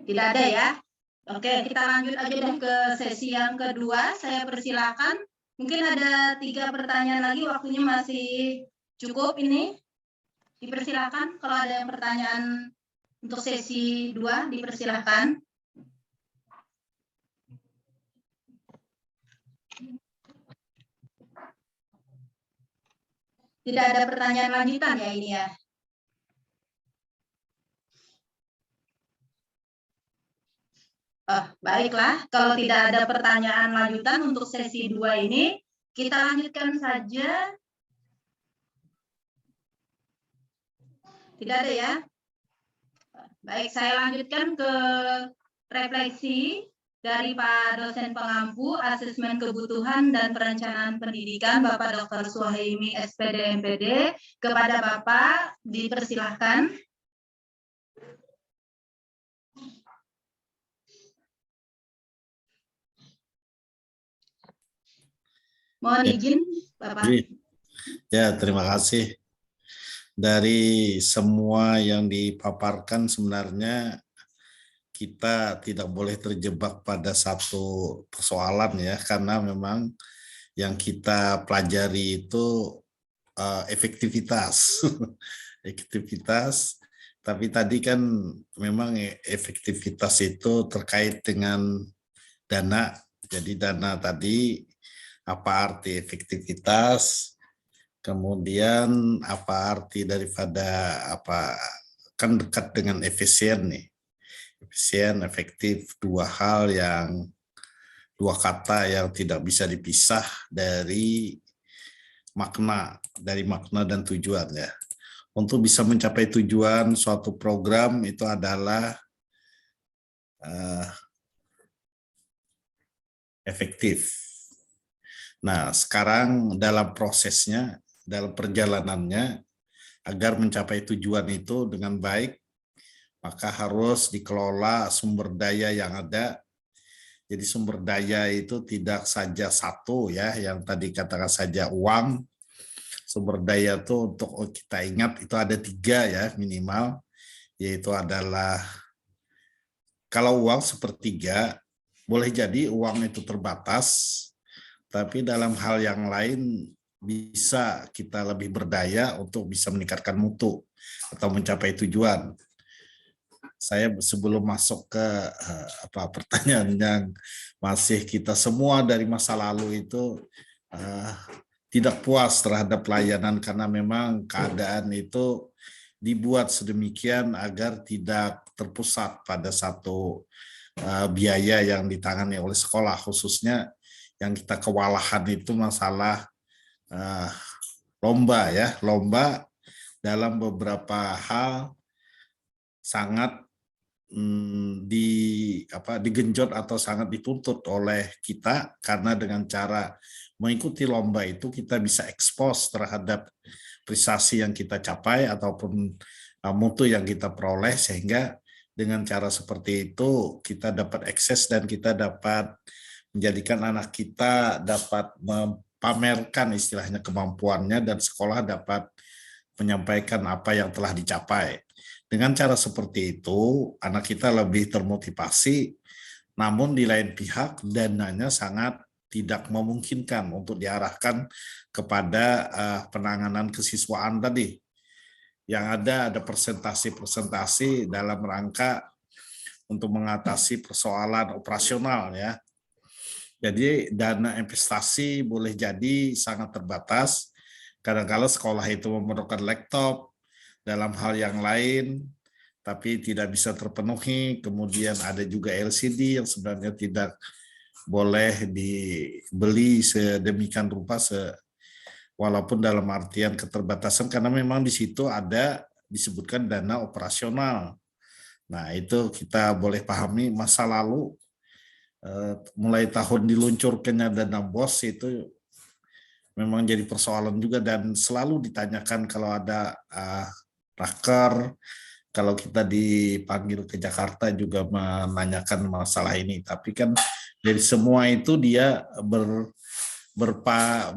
Speaker 2: Tidak ada ya? Oke, kita lanjut aja deh ke sesi yang kedua. Saya persilakan. Mungkin ada 3 pertanyaan lagi, waktunya masih cukup ini. Dipersilakan kalau ada yang pertanyaan untuk sesi 2, dipersilakan. Tidak ada pertanyaan lanjutan ya ini ya. Baiklah, kalau tidak ada pertanyaan lanjutan untuk sesi 2 ini, kita lanjutkan saja. Tidak ada ya? Baik, saya lanjutkan ke refleksi dari Pak dosen pengampu asesmen kebutuhan dan perencanaan pendidikan Bapak Dr. Suhaimi SPD MPD. Kepada Bapak dipersilahkan. Mohon izin Bapak.
Speaker 1: Ya, terima kasih. Dari semua yang dipaparkan sebenarnya kita tidak boleh terjebak pada satu persoalan ya, karena memang yang kita pelajari itu efektivitas. Efektivitas, tapi tadi kan memang efektivitas itu terkait dengan dana. Jadi dana tadi apa arti efektivitas? Kemudian apa arti daripada apa, kan dekat dengan efisien nih. Efisien, efektif, 2 hal yang dua kata yang tidak bisa dipisah dari makna dan tujuan ya. Untuk bisa mencapai tujuan suatu program itu adalah efektif. Nah, sekarang dalam prosesnya, dalam perjalanannya, agar mencapai tujuan itu dengan baik, maka harus dikelola sumber daya yang ada. Jadi sumber daya itu tidak saja satu ya, yang tadi katakan saja uang. Sumber daya itu untuk kita ingat itu ada 3 ya minimal, yaitu adalah kalau uang sepertiga, boleh jadi uang itu terbatas, tapi dalam hal yang lain bisa kita lebih berdaya untuk bisa meningkatkan mutu atau mencapai tujuan. Saya sebelum masuk ke pertanyaan yang masih kita semua dari masa lalu itu tidak puas terhadap pelayanan karena memang keadaan itu dibuat sedemikian agar tidak terpusat pada satu biaya yang ditangani oleh sekolah, khususnya yang kita kewalahan itu masalah lomba ya, lomba dalam beberapa hal sangat digenjot atau sangat dituntut oleh kita, karena dengan cara mengikuti lomba itu kita bisa ekspos terhadap prestasi yang kita capai ataupun mutu yang kita peroleh, sehingga dengan cara seperti itu kita dapat akses dan kita dapat menjadikan anak kita dapat pamerkan istilahnya kemampuannya dan sekolah dapat menyampaikan apa yang telah dicapai. Dengan cara seperti itu, anak kita lebih termotivasi, namun di lain pihak dananya sangat tidak memungkinkan untuk diarahkan kepada penanganan kesiswaan tadi. Yang ada presentasi-presentasi dalam rangka untuk mengatasi persoalan operasional ya. Jadi dana investasi boleh jadi sangat terbatas. Kadang-kadang sekolah itu memerlukan laptop dalam hal yang lain, tapi tidak bisa terpenuhi. Kemudian ada juga LCD yang sebenarnya tidak boleh dibeli sedemikian rupa, walaupun dalam artian keterbatasan, karena memang di situ ada disebutkan dana operasional. Nah, itu kita boleh pahami masa lalu, mulai tahun diluncurkannya dana BOS itu memang jadi persoalan juga, dan selalu ditanyakan kalau ada raker, kalau kita dipanggil ke Jakarta juga menanyakan masalah ini. Tapi kan dari semua itu dia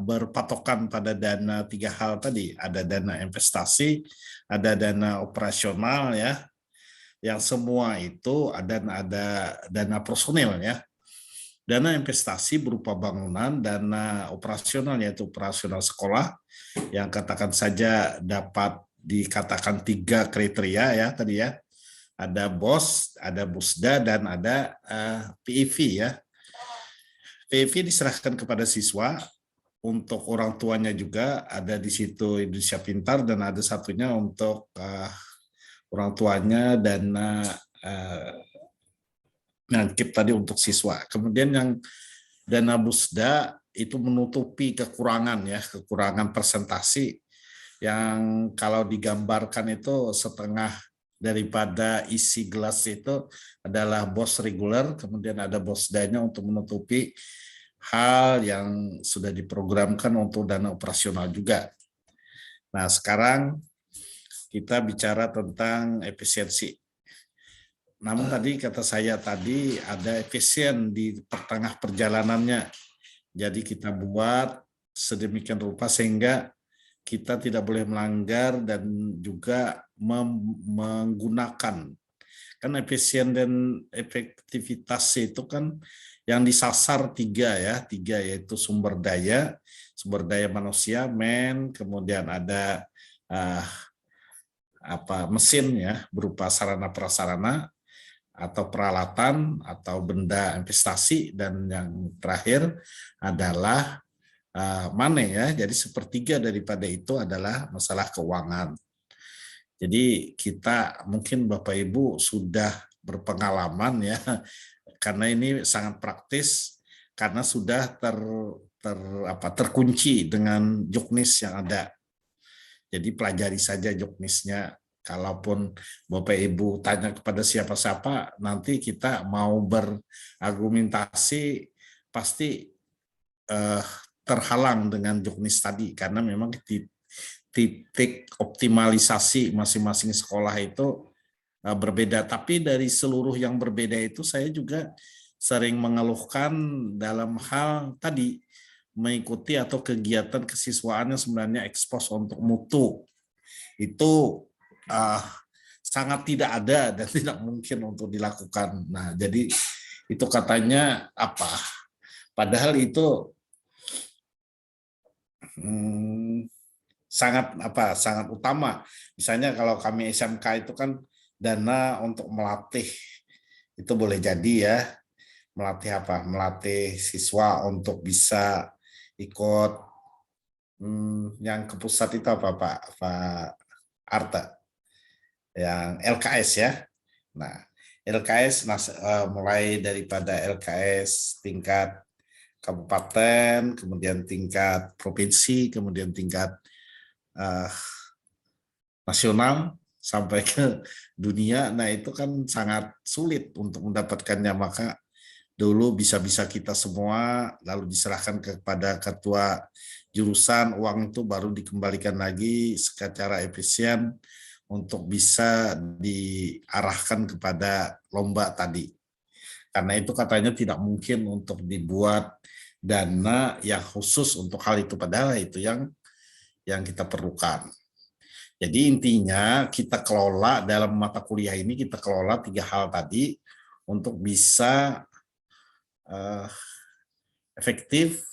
Speaker 1: berpatokan pada dana 3 hal tadi. Ada dana investasi, ada dana operasional ya, yang semua itu ada dana personil ya. Dana investasi berupa bangunan, dana operasional yaitu operasional sekolah, yang katakan saja dapat dikatakan 3 kriteria ya tadi ya. Ada BOS, ada Busda, dan ada PIV ya. PIV diserahkan kepada siswa, untuk orang tuanya juga ada di situ Indonesia Pintar, dan ada satunya untuk orang tuanya dana ngangkip tadi untuk siswa. Kemudian yang dana Busda itu menutupi kekurangan ya, kekurangan presentasi yang kalau digambarkan itu setengah daripada isi gelas itu adalah BOS reguler, kemudian ada BOSDA-nya untuk menutupi hal yang sudah diprogramkan untuk dana operasional juga. Nah, sekarang kita bicara tentang efisiensi. Namun tadi kata saya tadi ada efisien di tengah perjalanannya. Jadi kita buat sedemikian rupa sehingga kita tidak boleh melanggar dan juga menggunakan. Kan efisien dan efektivitas itu kan yang disasar 3 ya, 3 yaitu sumber daya manusia, kemudian ada mesin ya berupa sarana prasarana atau peralatan atau benda investasi, dan yang terakhir adalah money ya. Jadi sepertiga daripada itu adalah masalah keuangan. Jadi kita mungkin Bapak Ibu sudah berpengalaman ya, karena ini sangat praktis karena sudah terkunci dengan juknis yang ada. Jadi pelajari saja juknisnya. Kalaupun Bapak Ibu tanya kepada siapa-siapa, nanti kita mau berargumentasi pasti terhalang dengan juknis tadi, karena memang titik optimalisasi masing-masing sekolah itu berbeda. Tapi dari seluruh yang berbeda itu, saya juga sering mengeluhkan dalam hal tadi mengikuti atau kegiatan kesiswaan yang sebenarnya ekspos untuk mutu. Itu sangat tidak ada dan tidak mungkin untuk dilakukan. Nah, jadi itu katanya apa? Padahal itu sangat utama. Misalnya kalau kami SMK itu kan dana untuk melatih, itu boleh jadi ya, melatih apa? Melatih siswa untuk bisa ikut yang ke pusat itu apa Pak Arta? Yang LKS ya. Nah, LKS mulai daripada LKS tingkat kabupaten, kemudian tingkat provinsi, kemudian tingkat nasional sampai ke dunia. Nah, itu kan sangat sulit untuk mendapatkannya, maka dulu bisa-bisa kita semua lalu diserahkan kepada ketua jurusan, uang itu baru dikembalikan lagi secara efisien untuk bisa diarahkan kepada lomba tadi. Karena itu katanya tidak mungkin untuk dibuat dana yang khusus untuk hal itu, padahal itu yang kita perlukan. Jadi intinya kita kelola dalam mata kuliah ini, kita kelola 3 hal tadi untuk bisa efektif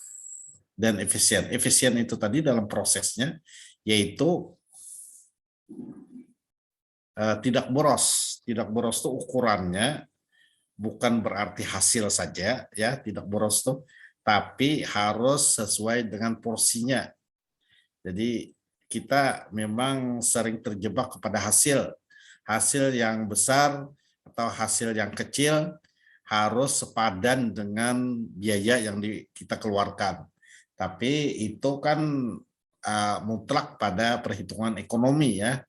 Speaker 1: dan efisien. Efisien itu tadi dalam prosesnya, yaitu tidak boros. Tidak boros itu ukurannya bukan berarti hasil saja, ya, tidak boros itu, tapi harus sesuai dengan porsinya. Jadi kita memang sering terjebak kepada hasil yang besar atau hasil yang kecil harus sepadan dengan biaya yang kita keluarkan. Tapi itu kan mutlak pada perhitungan ekonomi ya.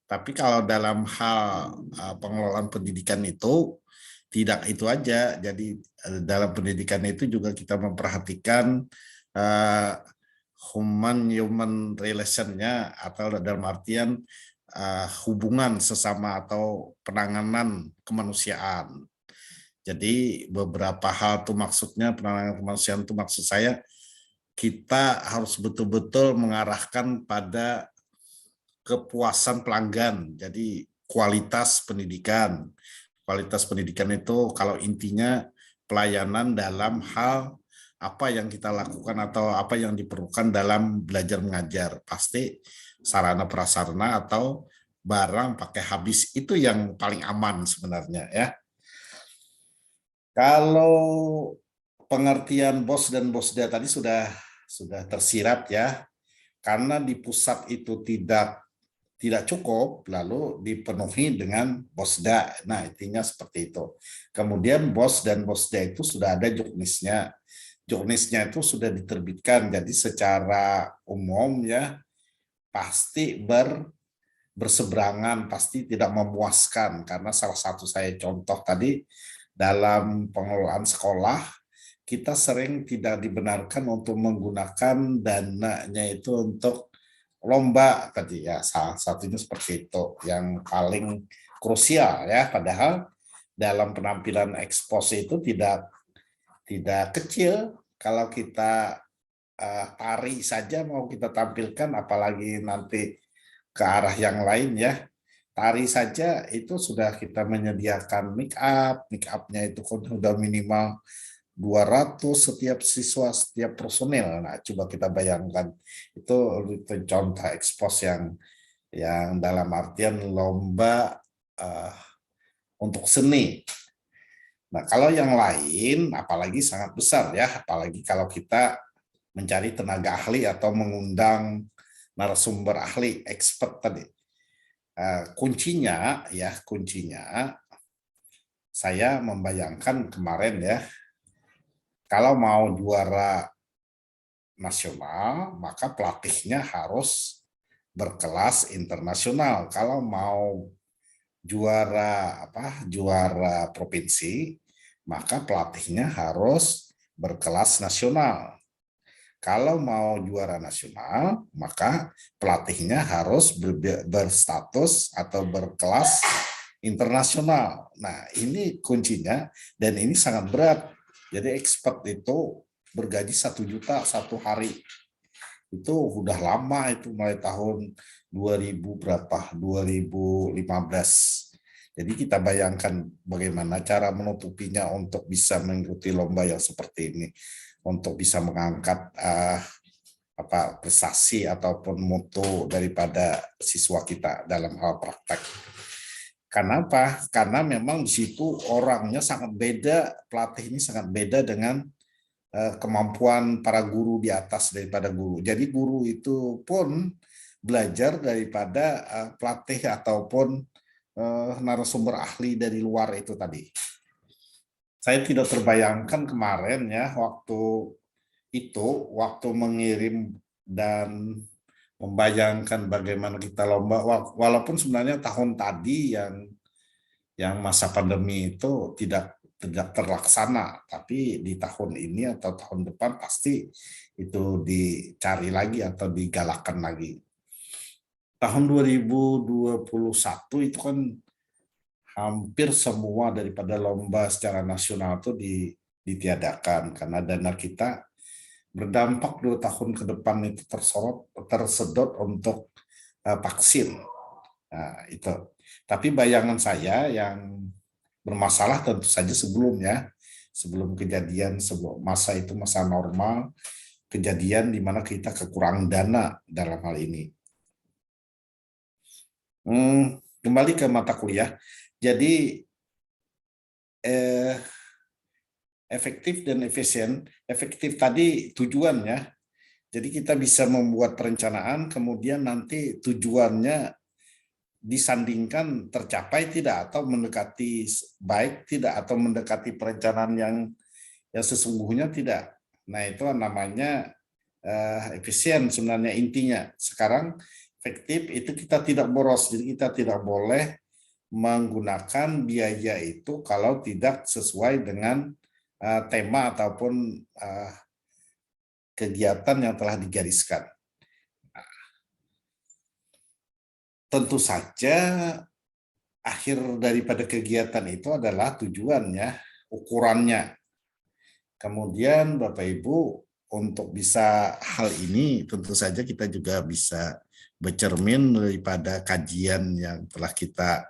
Speaker 1: Tapi kalau dalam hal pengelolaan pendidikan itu tidak itu aja. Jadi dalam pendidikan itu juga kita memperhatikan human relation-nya, atau dalam artian hubungan sesama atau penanganan kemanusiaan. Jadi beberapa hal itu maksudnya, penanganan kemanusiaan itu maksud saya kita harus betul-betul mengarahkan pada kepuasan pelanggan. Jadi kualitas pendidikan. Kualitas pendidikan itu kalau intinya pelayanan dalam hal apa yang kita lakukan atau apa yang diperlukan dalam belajar mengajar. Pasti sarana prasarana atau barang pakai habis itu yang paling aman sebenarnya ya. Kalau pengertian BOS dan BOSDA tadi sudah tersirat ya. Karena di pusat itu tidak cukup, lalu dipenuhi dengan BOSDA. Nah, intinya seperti itu. Kemudian BOS dan BOSDA itu sudah ada juknisnya. Juknisnya itu sudah diterbitkan, jadi secara umum ya pasti berseberangan, pasti tidak memuaskan, karena salah satu saya contoh tadi dalam pengelolaan sekolah kita sering tidak dibenarkan untuk menggunakan dananya itu untuk lomba tadi ya, salah satunya seperti itu yang paling krusial ya, padahal dalam penampilan ekspos itu tidak kecil. Kalau kita tari saja mau kita tampilkan, apalagi nanti ke arah yang lain ya, tari saja itu sudah kita menyediakan make up-nya itu sudah minimal 200 setiap siswa, setiap personel. Nah, coba kita bayangkan itu contoh ekspos yang dalam artian lomba untuk seni. Nah, kalau yang lain apalagi sangat besar ya, apalagi kalau kita mencari tenaga ahli atau mengundang narasumber ahli, expert tadi. Kuncinya saya membayangkan kemarin ya, Kalau mau juara nasional, maka pelatihnya harus berkelas internasional. Kalau mau juara provinsi, maka pelatihnya harus berkelas nasional. Kalau mau juara nasional, maka pelatihnya harus berstatus atau berkelas internasional. Nah, ini kuncinya, dan ini sangat berat. Jadi expert itu bergaji 1 juta satu hari. Itu udah lama, itu mulai tahun 2015. Jadi kita bayangkan bagaimana cara menutupinya untuk bisa mengikuti lomba yang seperti ini, untuk bisa mengangkat prestasi ataupun mutu daripada siswa kita dalam hal praktek. Kenapa? Karena memang di situ orangnya sangat beda, pelatih ini sangat beda dengan kemampuan para guru di atas daripada guru. Jadi guru itu pun belajar daripada pelatih ataupun narasumber ahli dari luar itu tadi. Saya tidak terbayangkan kemarin ya waktu mengirim dan membayangkan bagaimana kita lomba, walaupun sebenarnya tahun tadi yang masa pandemi itu tidak terlaksana, tapi di tahun ini atau tahun depan pasti itu dicari lagi atau digalakkan lagi. Tahun 2021 itu kan hampir semua daripada lomba secara nasional itu ditiadakan karena dana kita berdampak 2 tahun ke depan itu tersedot untuk vaksin. Nah, itu. Tapi bayangan saya yang bermasalah tentu saja sebelum kejadian, sebelum masa itu masa normal, kejadian di mana kita kekurangan dana dalam hal ini. Kembali ke mata kuliah. Jadi efektif dan efisien. Efektif tadi tujuannya. Jadi kita bisa membuat perencanaan, kemudian nanti tujuannya disandingkan tercapai tidak, atau mendekati baik tidak, atau mendekati perencanaan yang sesungguhnya tidak. Nah, itu namanya efisien sebenarnya intinya. Sekarang efektif itu kita tidak boros, jadi kita tidak boleh menggunakan biaya itu kalau tidak sesuai dengan tema ataupun kegiatan yang telah digariskan. Tentu saja akhir daripada kegiatan itu adalah tujuannya, ukurannya. Kemudian Bapak Ibu, untuk bisa hal ini tentu saja kita juga bisa bercermin daripada kajian yang telah kita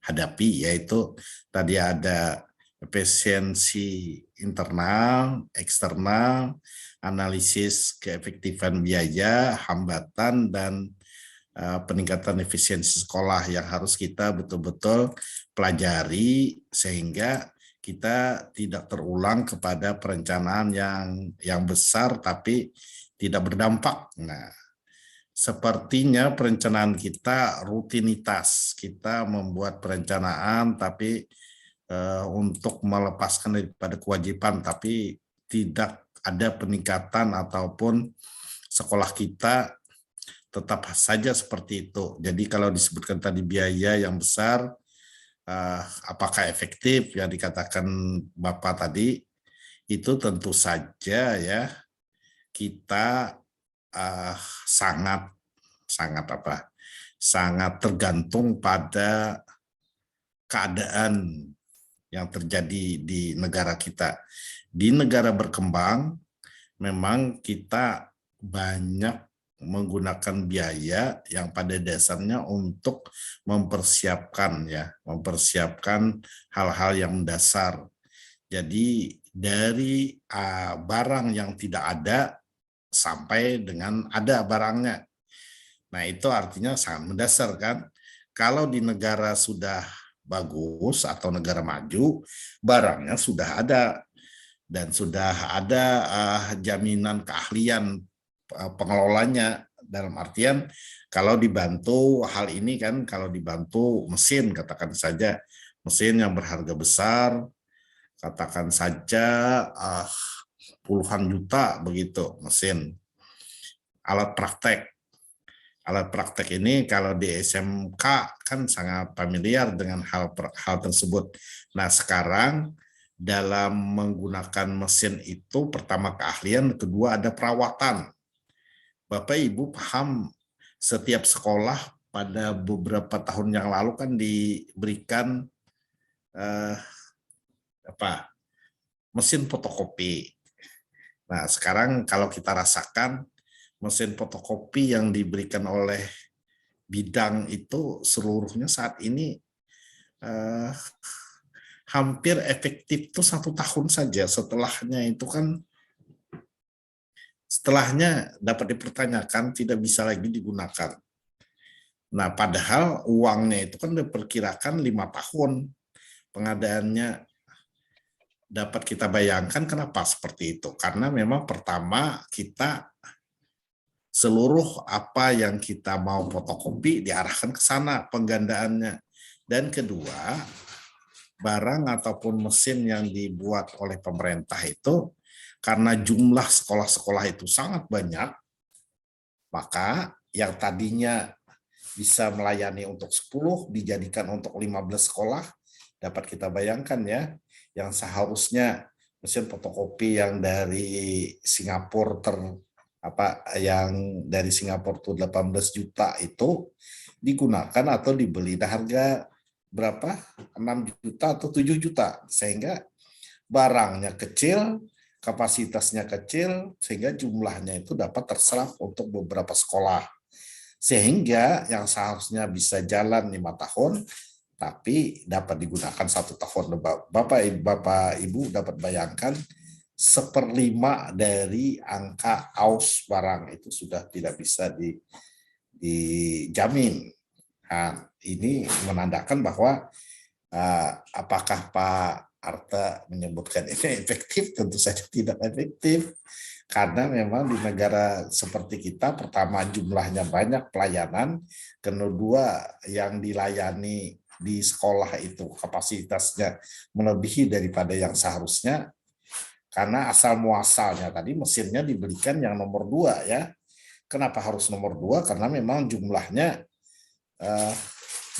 Speaker 1: hadapi, yaitu tadi ada efisiensi internal, eksternal, analisis keefektifan biaya, hambatan, dan peningkatan efisiensi sekolah yang harus kita betul-betul pelajari sehingga kita tidak terulang kepada perencanaan yang besar tapi tidak berdampak. Nah, sepertinya perencanaan kita rutinitas, kita membuat perencanaan tapi untuk melepaskan daripada kewajiban, tapi tidak ada peningkatan ataupun sekolah kita tetap saja seperti itu. Jadi kalau disebutkan tadi biaya yang besar, apakah efektif yang dikatakan Bapak tadi, itu tentu saja ya kita sangat tergantung pada keadaan yang terjadi di negara kita. Di negara berkembang, memang kita banyak menggunakan biaya yang pada dasarnya untuk mempersiapkan hal-hal yang mendasar. Jadi dari barang yang tidak ada sampai dengan ada barangnya. Nah, itu artinya sangat mendasar kan. Kalau di negara sudah bagus atau negara maju, barangnya sudah ada dan sudah ada jaminan keahlian pengelolanya, dalam artian kalau dibantu hal ini kan, kalau dibantu mesin, katakan saja mesin yang berharga besar, katakan saja puluhan juta begitu mesin. Alat praktek ini kalau di SMK kan sangat familiar dengan hal tersebut. Nah, sekarang dalam menggunakan mesin itu pertama keahlian, kedua ada perawatan. Bapak Ibu paham setiap sekolah pada beberapa tahun yang lalu kan diberikan mesin fotokopi. Nah, sekarang kalau kita rasakan mesin fotokopi yang diberikan oleh bidang itu seluruhnya saat ini hampir efektif itu 1 tahun saja. Setelahnya dapat dipertanyakan, tidak bisa lagi digunakan. Nah, padahal uangnya itu kan diperkirakan 5 tahun pengadaannya. Dapat kita bayangkan kenapa seperti itu. Karena memang pertama kita seluruh apa yang kita mau fotokopi diarahkan ke sana penggandaannya. Dan kedua, barang ataupun mesin yang dibuat oleh pemerintah itu karena jumlah sekolah-sekolah itu sangat banyak, maka yang tadinya bisa melayani untuk 10 dijadikan untuk 15 sekolah. Dapat kita bayangkan ya, yang seharusnya mesin fotokopi yang dari Singapura yang dari Singapura itu 18 juta itu digunakan atau dibeli dengan harga berapa? 6 juta atau 7 juta. Sehingga barangnya kecil, kapasitasnya kecil, sehingga jumlahnya itu dapat terserap untuk beberapa sekolah. Sehingga yang seharusnya bisa jalan 5 tahun, tapi dapat digunakan 1 tahun. Bapak Ibu dapat bayangkan 1/5 dari angka aus barang itu sudah tidak bisa dijamin. Nah, ini menandakan bahwa apakah Pak Arta menyebutkan ini efektif? Tentu saja tidak efektif. Karena memang di negara seperti kita, pertama jumlahnya banyak pelayanan, kedua yang dilayani di sekolah itu kapasitasnya melebihi daripada yang seharusnya, karena asal muasalnya tadi mesinnya dibelikan yang nomor 2 ya. Kenapa harus nomor 2? Karena memang jumlahnya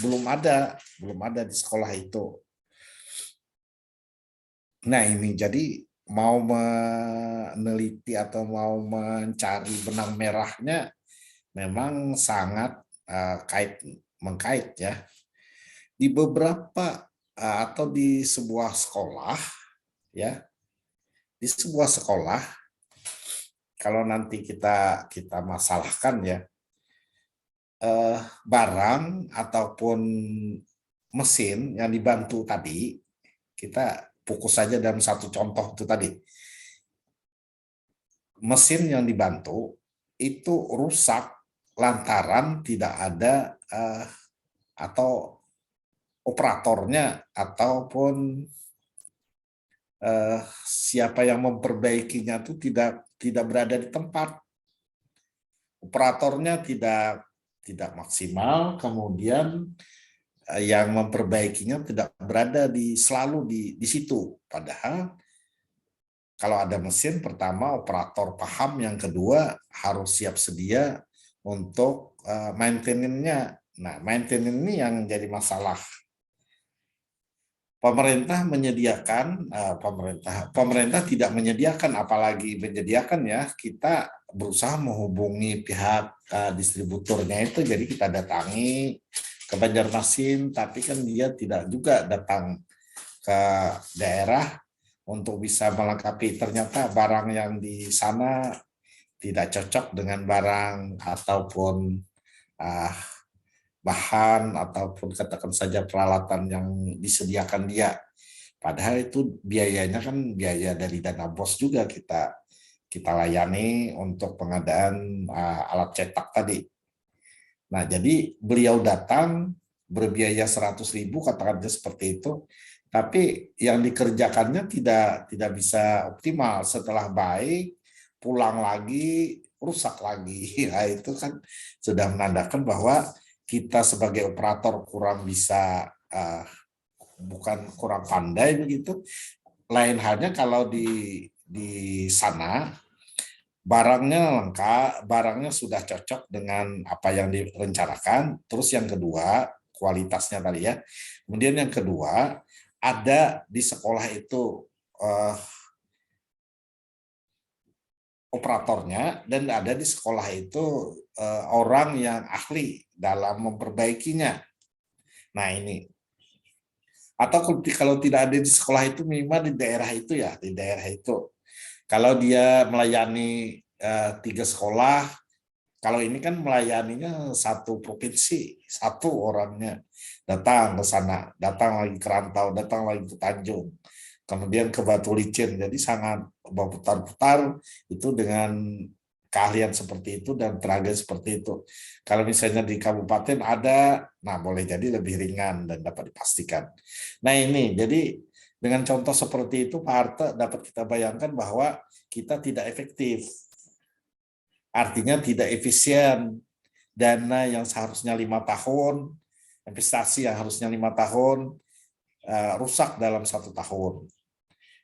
Speaker 1: belum ada di sekolah itu. Nah, ini jadi mau meneliti atau mau mencari benang merahnya memang sangat mengkait ya. Di beberapa atau di sebuah sekolah ya, di sebuah sekolah kalau nanti kita masalahkan ya, barang ataupun mesin yang dibantu tadi, kita fokus saja dalam satu contoh itu tadi. Mesin yang dibantu itu rusak lantaran tidak ada atau operatornya ataupun siapa yang memperbaikinya itu tidak berada di tempat. Operatornya tidak maksimal, kemudian yang memperbaikinya tidak berada selalu di situ. Padahal kalau ada mesin, pertama operator paham, yang kedua harus siap sedia untuk maintenance-nya. Nah, maintenance ini yang jadi masalah. Pemerintah tidak menyediakan, apalagi menyediakan ya, kita berusaha menghubungi pihak distributornya itu, jadi kita datangi ke Banjarmasin, tapi kan dia tidak juga datang ke daerah untuk bisa melengkapi. Ternyata barang yang di sana tidak cocok dengan barang ataupun bahan ataupun katakan saja peralatan yang disediakan dia. Padahal itu biayanya kan biaya dari dana BOS juga kita layani untuk pengadaan alat cetak tadi. Nah, jadi beliau datang berbiaya 100.000, katakannya seperti itu, tapi yang dikerjakannya tidak bisa optimal. Setelah baik, pulang lagi, rusak lagi. Nah, itu kan sudah menandakan bahwa kita sebagai operator kurang bisa, bukan kurang pandai begitu, lain halnya kalau di sana barangnya lengkap, barangnya sudah cocok dengan apa yang direncanakan. Terus yang kedua, kualitasnya tadi ya. Kemudian yang kedua, ada di sekolah itu operatornya, dan ada di sekolah itu orang yang ahli dalam memperbaikinya. Nah ini. Atau kalau tidak ada di sekolah itu, minimal di daerah itu ya, di daerah itu. Kalau dia melayani 3 sekolah, kalau ini kan melayaninya 1 provinsi, 1 orangnya datang ke sana, datang lagi ke Rantau, datang lagi ke Tanjung, kemudian ke Batu Licin. Jadi sangat berputar-putar itu dengan keahlian seperti itu dan tenaga seperti itu. Kalau misalnya di kabupaten ada, nah boleh jadi lebih ringan dan dapat dipastikan. Nah ini, jadi dengan contoh seperti itu Pak Arte dapat kita bayangkan bahwa kita tidak efektif. Artinya tidak efisien. Dana yang seharusnya 5 tahun, investasi yang harusnya 5 tahun, rusak dalam 1 tahun.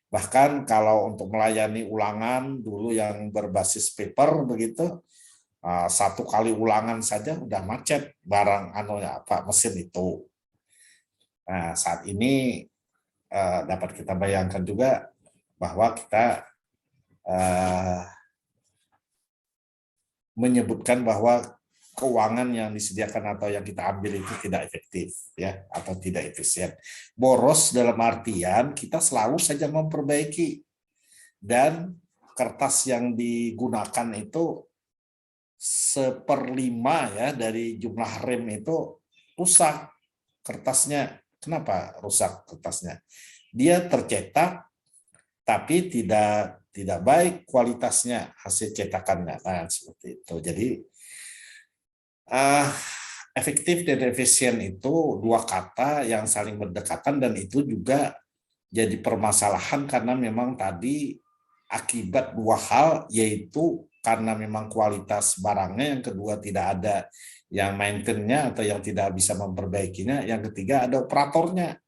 Speaker 1: Bahkan kalau untuk melayani ulangan dulu yang berbasis paper begitu, 1 kali ulangan saja udah macet barang mesin itu. Nah, saat ini dapat kita bayangkan juga bahwa kita menyebutkan bahwa keuangan yang disediakan atau yang kita ambil itu tidak efektif ya, atau tidak efisien. Boros dalam artian kita selalu saja memperbaiki, dan kertas yang digunakan itu 1/5 ya dari jumlah rem itu rusak kertasnya. Kenapa rusak kertasnya? Dia tercetak tapi tidak baik kualitasnya hasil cetakannya. Nah, seperti itu. Jadi efektif dan efisien itu 2 kata yang saling berdekatan, dan itu juga jadi permasalahan karena memang tadi akibat 2 hal, yaitu karena memang kualitas barangnya, yang kedua tidak ada yang maintain-nya atau yang tidak bisa memperbaikinya, yang ketiga ada operatornya.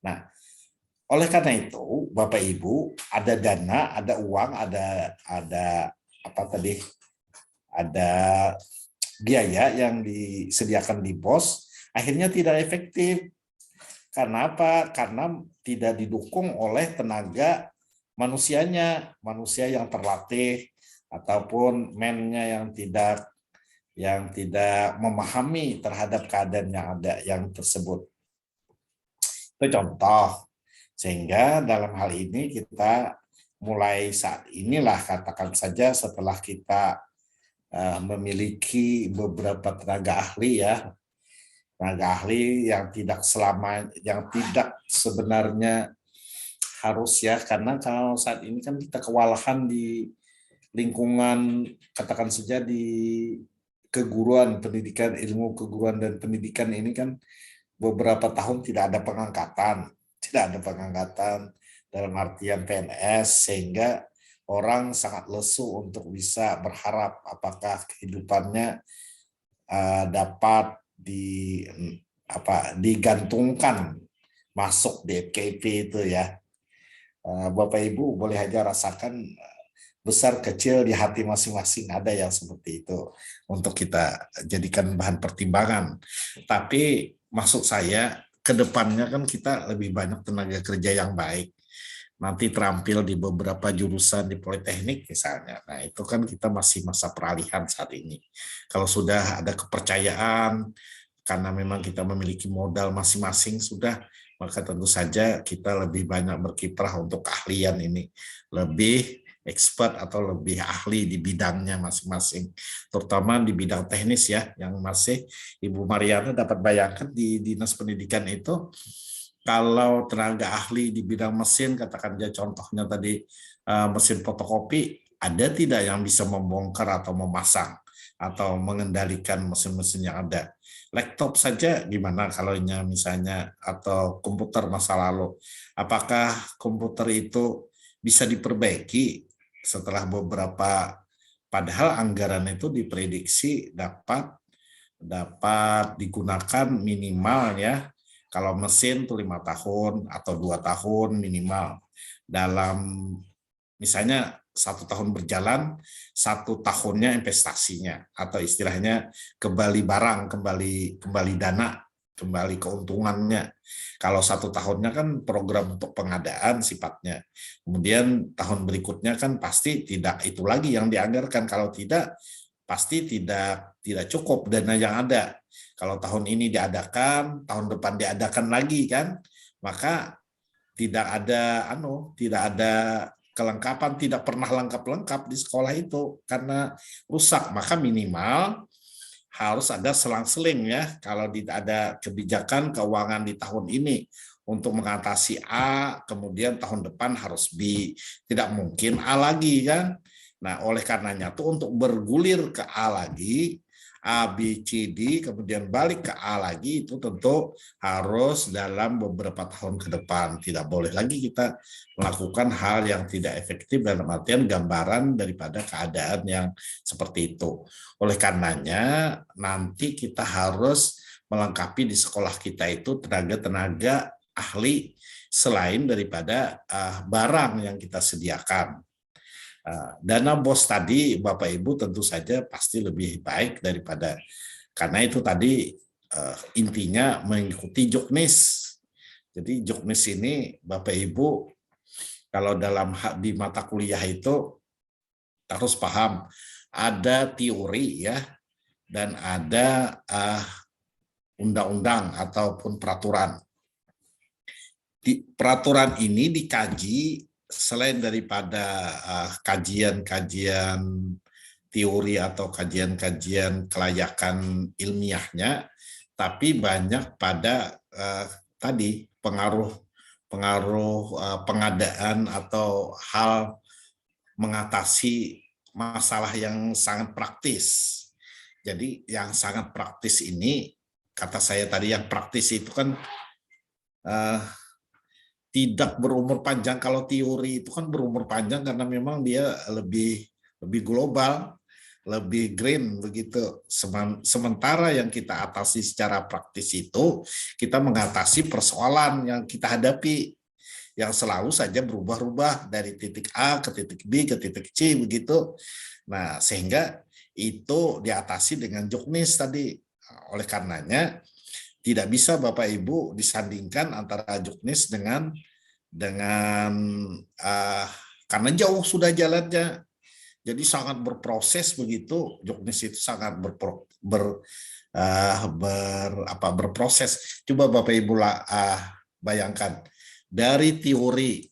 Speaker 1: Nah, oleh karena itu Bapak Ibu, ada dana, ada uang, ada apa tadi? Ada biaya yang disediakan di BOS, akhirnya tidak efektif. Karena apa? Karena tidak didukung oleh tenaga manusianya, manusia yang terlatih ataupun men-nya yang tidak memahami terhadap keadaan yang ada yang tersebut. Itu contoh. Sehingga dalam hal ini kita mulai saat inilah, katakan saja setelah kita memiliki beberapa tenaga ahli ya, tenaga ahli yang tidak sebenarnya harus ya, karena kalau saat ini kan kita kewalahan di lingkungan, katakan saja di keguruan pendidikan, ilmu keguruan dan pendidikan ini kan beberapa tahun tidak ada pengangkatan dalam artian PNS, sehingga orang sangat lesu untuk bisa berharap apakah kehidupannya dapat digantungkan masuk di FKIP itu ya. Bapak Ibu boleh aja rasakan besar kecil di hati masing-masing ada yang seperti itu untuk kita jadikan bahan pertimbangan. Tapi maksud saya ke depannya kan kita lebih banyak tenaga kerja yang baik, nanti terampil di beberapa jurusan di Politeknik misalnya. Nah itu kan kita masih masa peralihan saat ini. Kalau sudah ada kepercayaan, karena memang kita memiliki modal masing-masing sudah, maka tentu saja kita lebih banyak berkiprah untuk keahlian ini. Lebih expert atau lebih ahli di bidangnya masing-masing. Terutama di bidang teknis ya, yang masih Ibu Mariana dapat bayangkan di Dinas Pendidikan itu, kalau tenaga ahli di bidang mesin, katakan aja contohnya tadi mesin fotokopi, ada tidak yang bisa membongkar atau memasang atau mengendalikan mesin-mesin yang ada? Laptop saja gimana kalau misalnya, atau komputer masa lalu, apakah komputer itu bisa diperbaiki setelah beberapa, padahal anggaran itu diprediksi dapat digunakan minimal ya Kalau mesin tuh 5 tahun atau 2 tahun minimal. Dalam misalnya 1 tahun berjalan, 1 tahunnya investasinya atau istilahnya kembali barang, kembali dana, kembali keuntungannya. Kalau 1 tahunnya kan program untuk pengadaan sifatnya. Kemudian tahun berikutnya kan pasti tidak itu lagi yang dianggarkan. Kalau tidak, pasti tidak cukup dana yang ada. Kalau tahun ini diadakan, tahun depan diadakan lagi kan, maka tidak ada kelengkapan, tidak pernah lengkap-lengkap di sekolah itu karena rusak. Maka minimal harus ada selang-seling ya. Kalau ada kebijakan keuangan di tahun ini untuk mengatasi A, kemudian tahun depan harus B. Tidak mungkin A lagi kan. Nah, oleh karenanya tuh untuk bergulir ke A lagi, A, B, C, D, kemudian balik ke A lagi, itu tentu harus dalam beberapa tahun ke depan. Tidak boleh lagi kita melakukan hal yang tidak efektif dalam artian gambaran daripada keadaan yang seperti itu. Oleh karenanya, nanti kita harus melengkapi di sekolah kita itu tenaga-tenaga ahli selain daripada barang yang kita sediakan. Dana BOS tadi Bapak Ibu tentu saja pasti lebih baik daripada, karena itu tadi intinya mengikuti Juknis. Jadi Juknis ini Bapak Ibu kalau di mata kuliah itu harus paham ada teori ya dan ada undang-undang ataupun peraturan. Peraturan ini dikaji selain daripada kajian-kajian teori atau kajian-kajian kelayakan ilmiahnya, tapi banyak pada tadi pengaruh pengadaan atau hal mengatasi masalah yang sangat praktis. Jadi yang sangat praktis ini, kata saya tadi yang praktis itu kan tidak berumur panjang. Kalau teori itu kan berumur panjang karena memang dia lebih global, lebih green begitu. Sementara yang kita atasi secara praktis itu, kita mengatasi persoalan yang kita hadapi yang selalu saja berubah-ubah dari titik A ke titik B ke titik C begitu. Nah, sehingga itu diatasi dengan Juknis tadi. Oleh karenanya tidak bisa Bapak Ibu disandingkan antara Juknis dengan karena jauh sudah jalannya. Jadi sangat berproses begitu. Juknis itu sangat berproses. Coba Bapak Ibu bayangkan dari teori,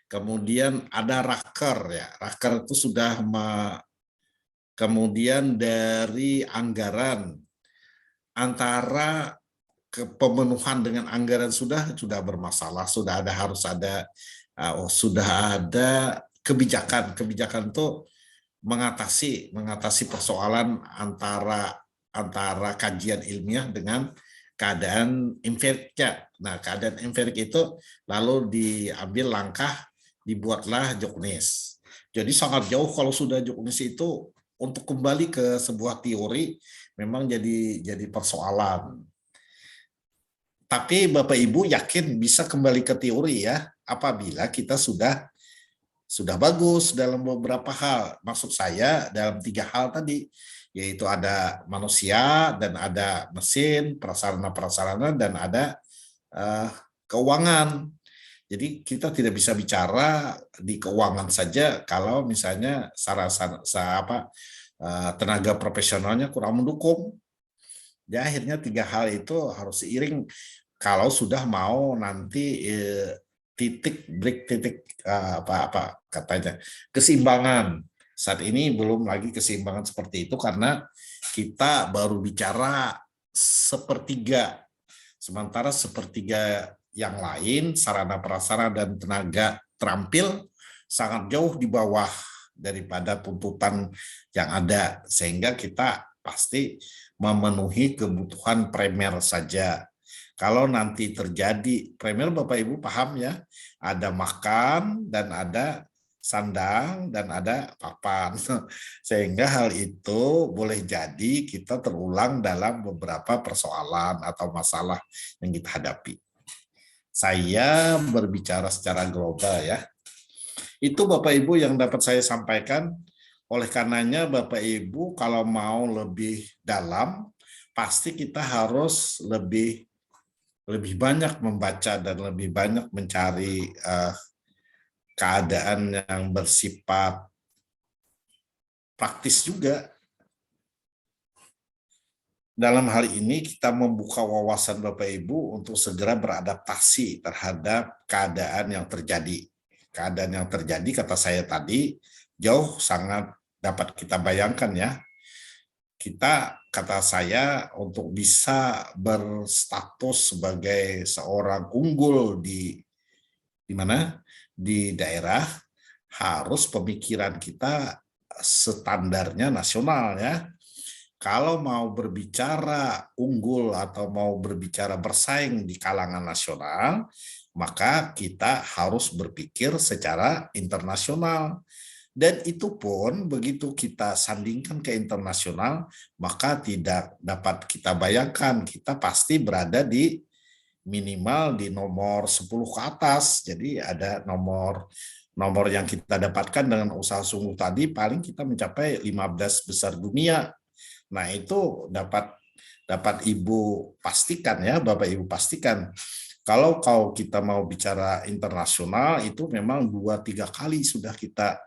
Speaker 1: kemudian ada raker ya. Raker itu sudah kemudian dari anggaran, antara pemenuhan dengan anggaran sudah bermasalah, sudah ada kebijakan itu mengatasi persoalan antara kajian ilmiah dengan keadaan empiriknya. Nah, keadaan empirik itu lalu diambil langkah, dibuatlah Juknis. Jadi sangat jauh kalau sudah Juknis itu untuk kembali ke sebuah teori memang jadi persoalan. Tapi Bapak Ibu yakin bisa kembali ke teori ya, apabila kita sudah bagus dalam beberapa hal. Maksud saya dalam 3 hal tadi, yaitu ada manusia dan ada mesin, prasarana-prasarana dan ada keuangan. Jadi kita tidak bisa bicara di keuangan saja kalau misalnya tenaga profesionalnya kurang mendukung. Ya, akhirnya 3 hal itu harus seiring kalau sudah mau nanti titik keseimbangan. Saat ini belum lagi keseimbangan seperti itu karena kita baru bicara sepertiga. Sementara sepertiga yang lain, sarana prasarana dan tenaga terampil sangat jauh di bawah daripada tuntutan yang ada, sehingga kita pasti memenuhi kebutuhan primer saja. Kalau nanti terjadi primer, Bapak Ibu paham ya, ada makan dan ada sandang dan ada papan. Sehingga hal itu boleh jadi kita terulang dalam beberapa persoalan atau masalah yang kita hadapi. Saya berbicara secara global ya. Itu Bapak Ibu yang dapat saya sampaikan. Oleh karenanya Bapak Ibu kalau mau lebih dalam, pasti kita harus lebih banyak membaca dan lebih banyak mencari keadaan yang bersifat praktis juga. Dalam hal ini kita membuka wawasan Bapak Ibu untuk segera beradaptasi terhadap keadaan yang terjadi. Keadaan yang terjadi, kata saya tadi, jauh sangat dapat kita bayangkan ya. Kita, kata saya, untuk bisa berstatus sebagai seorang unggul di mana? Di daerah, harus pemikiran kita standarnya nasional ya. Kalau mau berbicara unggul atau mau berbicara bersaing di kalangan nasional, maka kita harus berpikir secara internasional. Dan itu pun begitu kita sandingkan ke internasional, maka tidak dapat kita bayangkan, kita pasti berada di minimal di nomor 10 ke atas. Jadi ada nomor yang kita dapatkan dengan usaha sungguh tadi, paling kita mencapai 15 besar dunia. Nah itu dapat Ibu pastikan ya, Bapak Ibu pastikan. Kalau kita mau bicara internasional, itu memang 2-3 kali sudah kita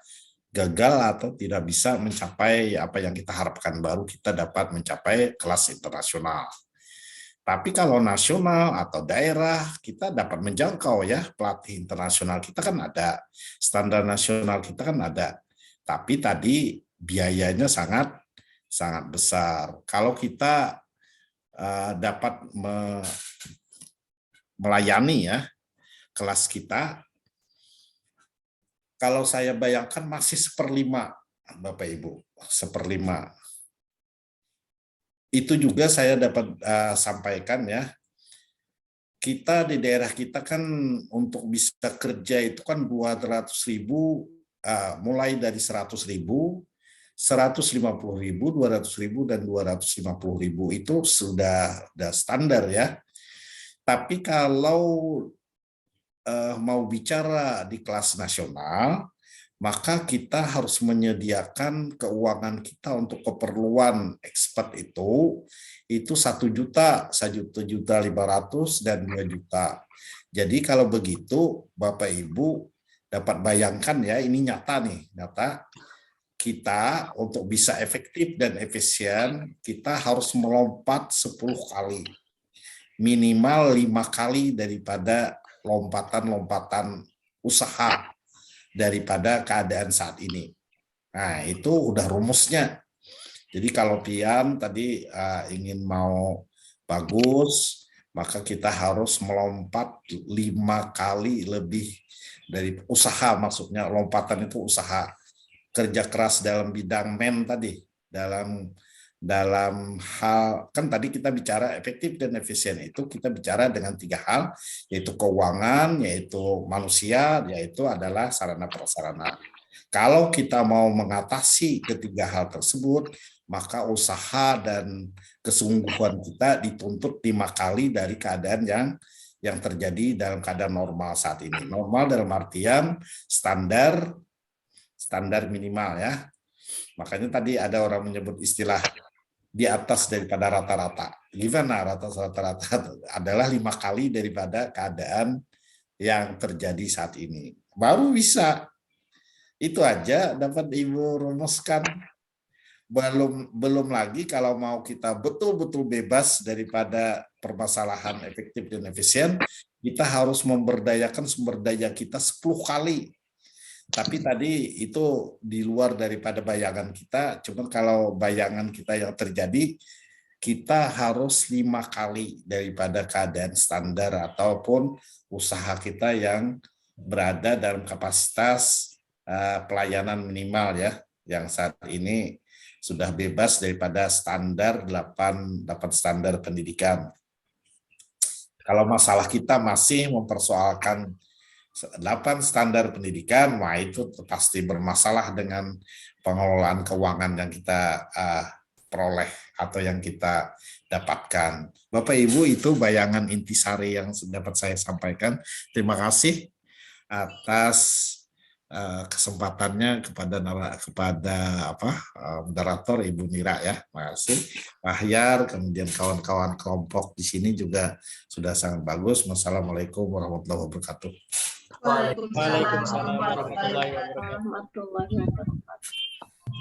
Speaker 1: gagal atau tidak bisa mencapai apa yang kita harapkan, baru kita dapat mencapai kelas internasional. Tapi kalau nasional atau daerah, kita dapat menjangkau ya, pelatih internasional kita kan ada, standar nasional kita kan ada. Tapi tadi biayanya sangat besar. Kalau kita dapat melayani ya kelas kita, kalau saya bayangkan masih 1/5, Bapak Ibu, 1/5. Itu juga saya dapat sampaikan ya, kita di daerah kita kan untuk bisa kerja itu kan 200.000, mulai dari 100.000, 150.000, 200.000, dan 250.000 itu sudah standar ya. Tapi kalau mau bicara di kelas nasional, maka kita harus menyediakan keuangan kita untuk keperluan expert itu 1 juta, 1.500.000 dan 2 juta. Jadi kalau begitu Bapak Ibu dapat bayangkan ya, ini nyata nih, nyata. Kita untuk bisa efektif dan efisien, kita harus melompat 10 kali. Minimal 5 kali daripada lompatan usaha daripada keadaan saat ini. Nah, itu udah rumusnya. Jadi kalau Pian tadi ingin mau bagus, maka kita harus melompat 5 kali lebih dari usaha, maksudnya lompatan itu usaha. Kerja keras dalam bidang tadi, dalam hal, kan tadi kita bicara efektif dan efisien, itu kita bicara dengan 3 hal, yaitu keuangan, yaitu manusia, yaitu adalah sarana prasarana. Kalau kita mau mengatasi ketiga hal tersebut, maka usaha dan kesungguhan kita dituntut 5 kali dari keadaan yang terjadi dalam keadaan normal saat ini. Normal dalam artian standar minimal ya. Makanya tadi ada orang menyebut istilah di atas daripada rata-rata. Gimana rata-rata? Adalah 5 kali daripada keadaan yang terjadi saat ini. Baru bisa. Itu aja dapat Ibu rumuskan. Belum lagi kalau mau kita betul-betul bebas daripada permasalahan efektif dan efisien, kita harus memberdayakan sumber daya kita 10 kali. Tapi tadi itu di luar daripada bayangan kita, cuma kalau bayangan kita yang terjadi, kita harus 5 kali daripada keadaan standar ataupun usaha kita yang berada dalam kapasitas pelayanan minimal ya, yang saat ini sudah bebas daripada standar 8 standar pendidikan. Kalau masalah kita masih mempersoalkan 8 standar pendidikan, wah itu pasti bermasalah dengan pengelolaan keuangan yang kita peroleh atau yang kita dapatkan. Bapak Ibu, itu bayangan intisari yang dapat saya sampaikan. Terima kasih atas kesempatannya kepada moderator Ibu Mira ya. Terima kasih. Ahyar, kemudian kawan-kawan kelompok di sini juga sudah sangat bagus. Wassalamualaikum warahmatullahi wabarakatuh.
Speaker 2: Waalaikumsalam warahmatullahi wabarakatuh.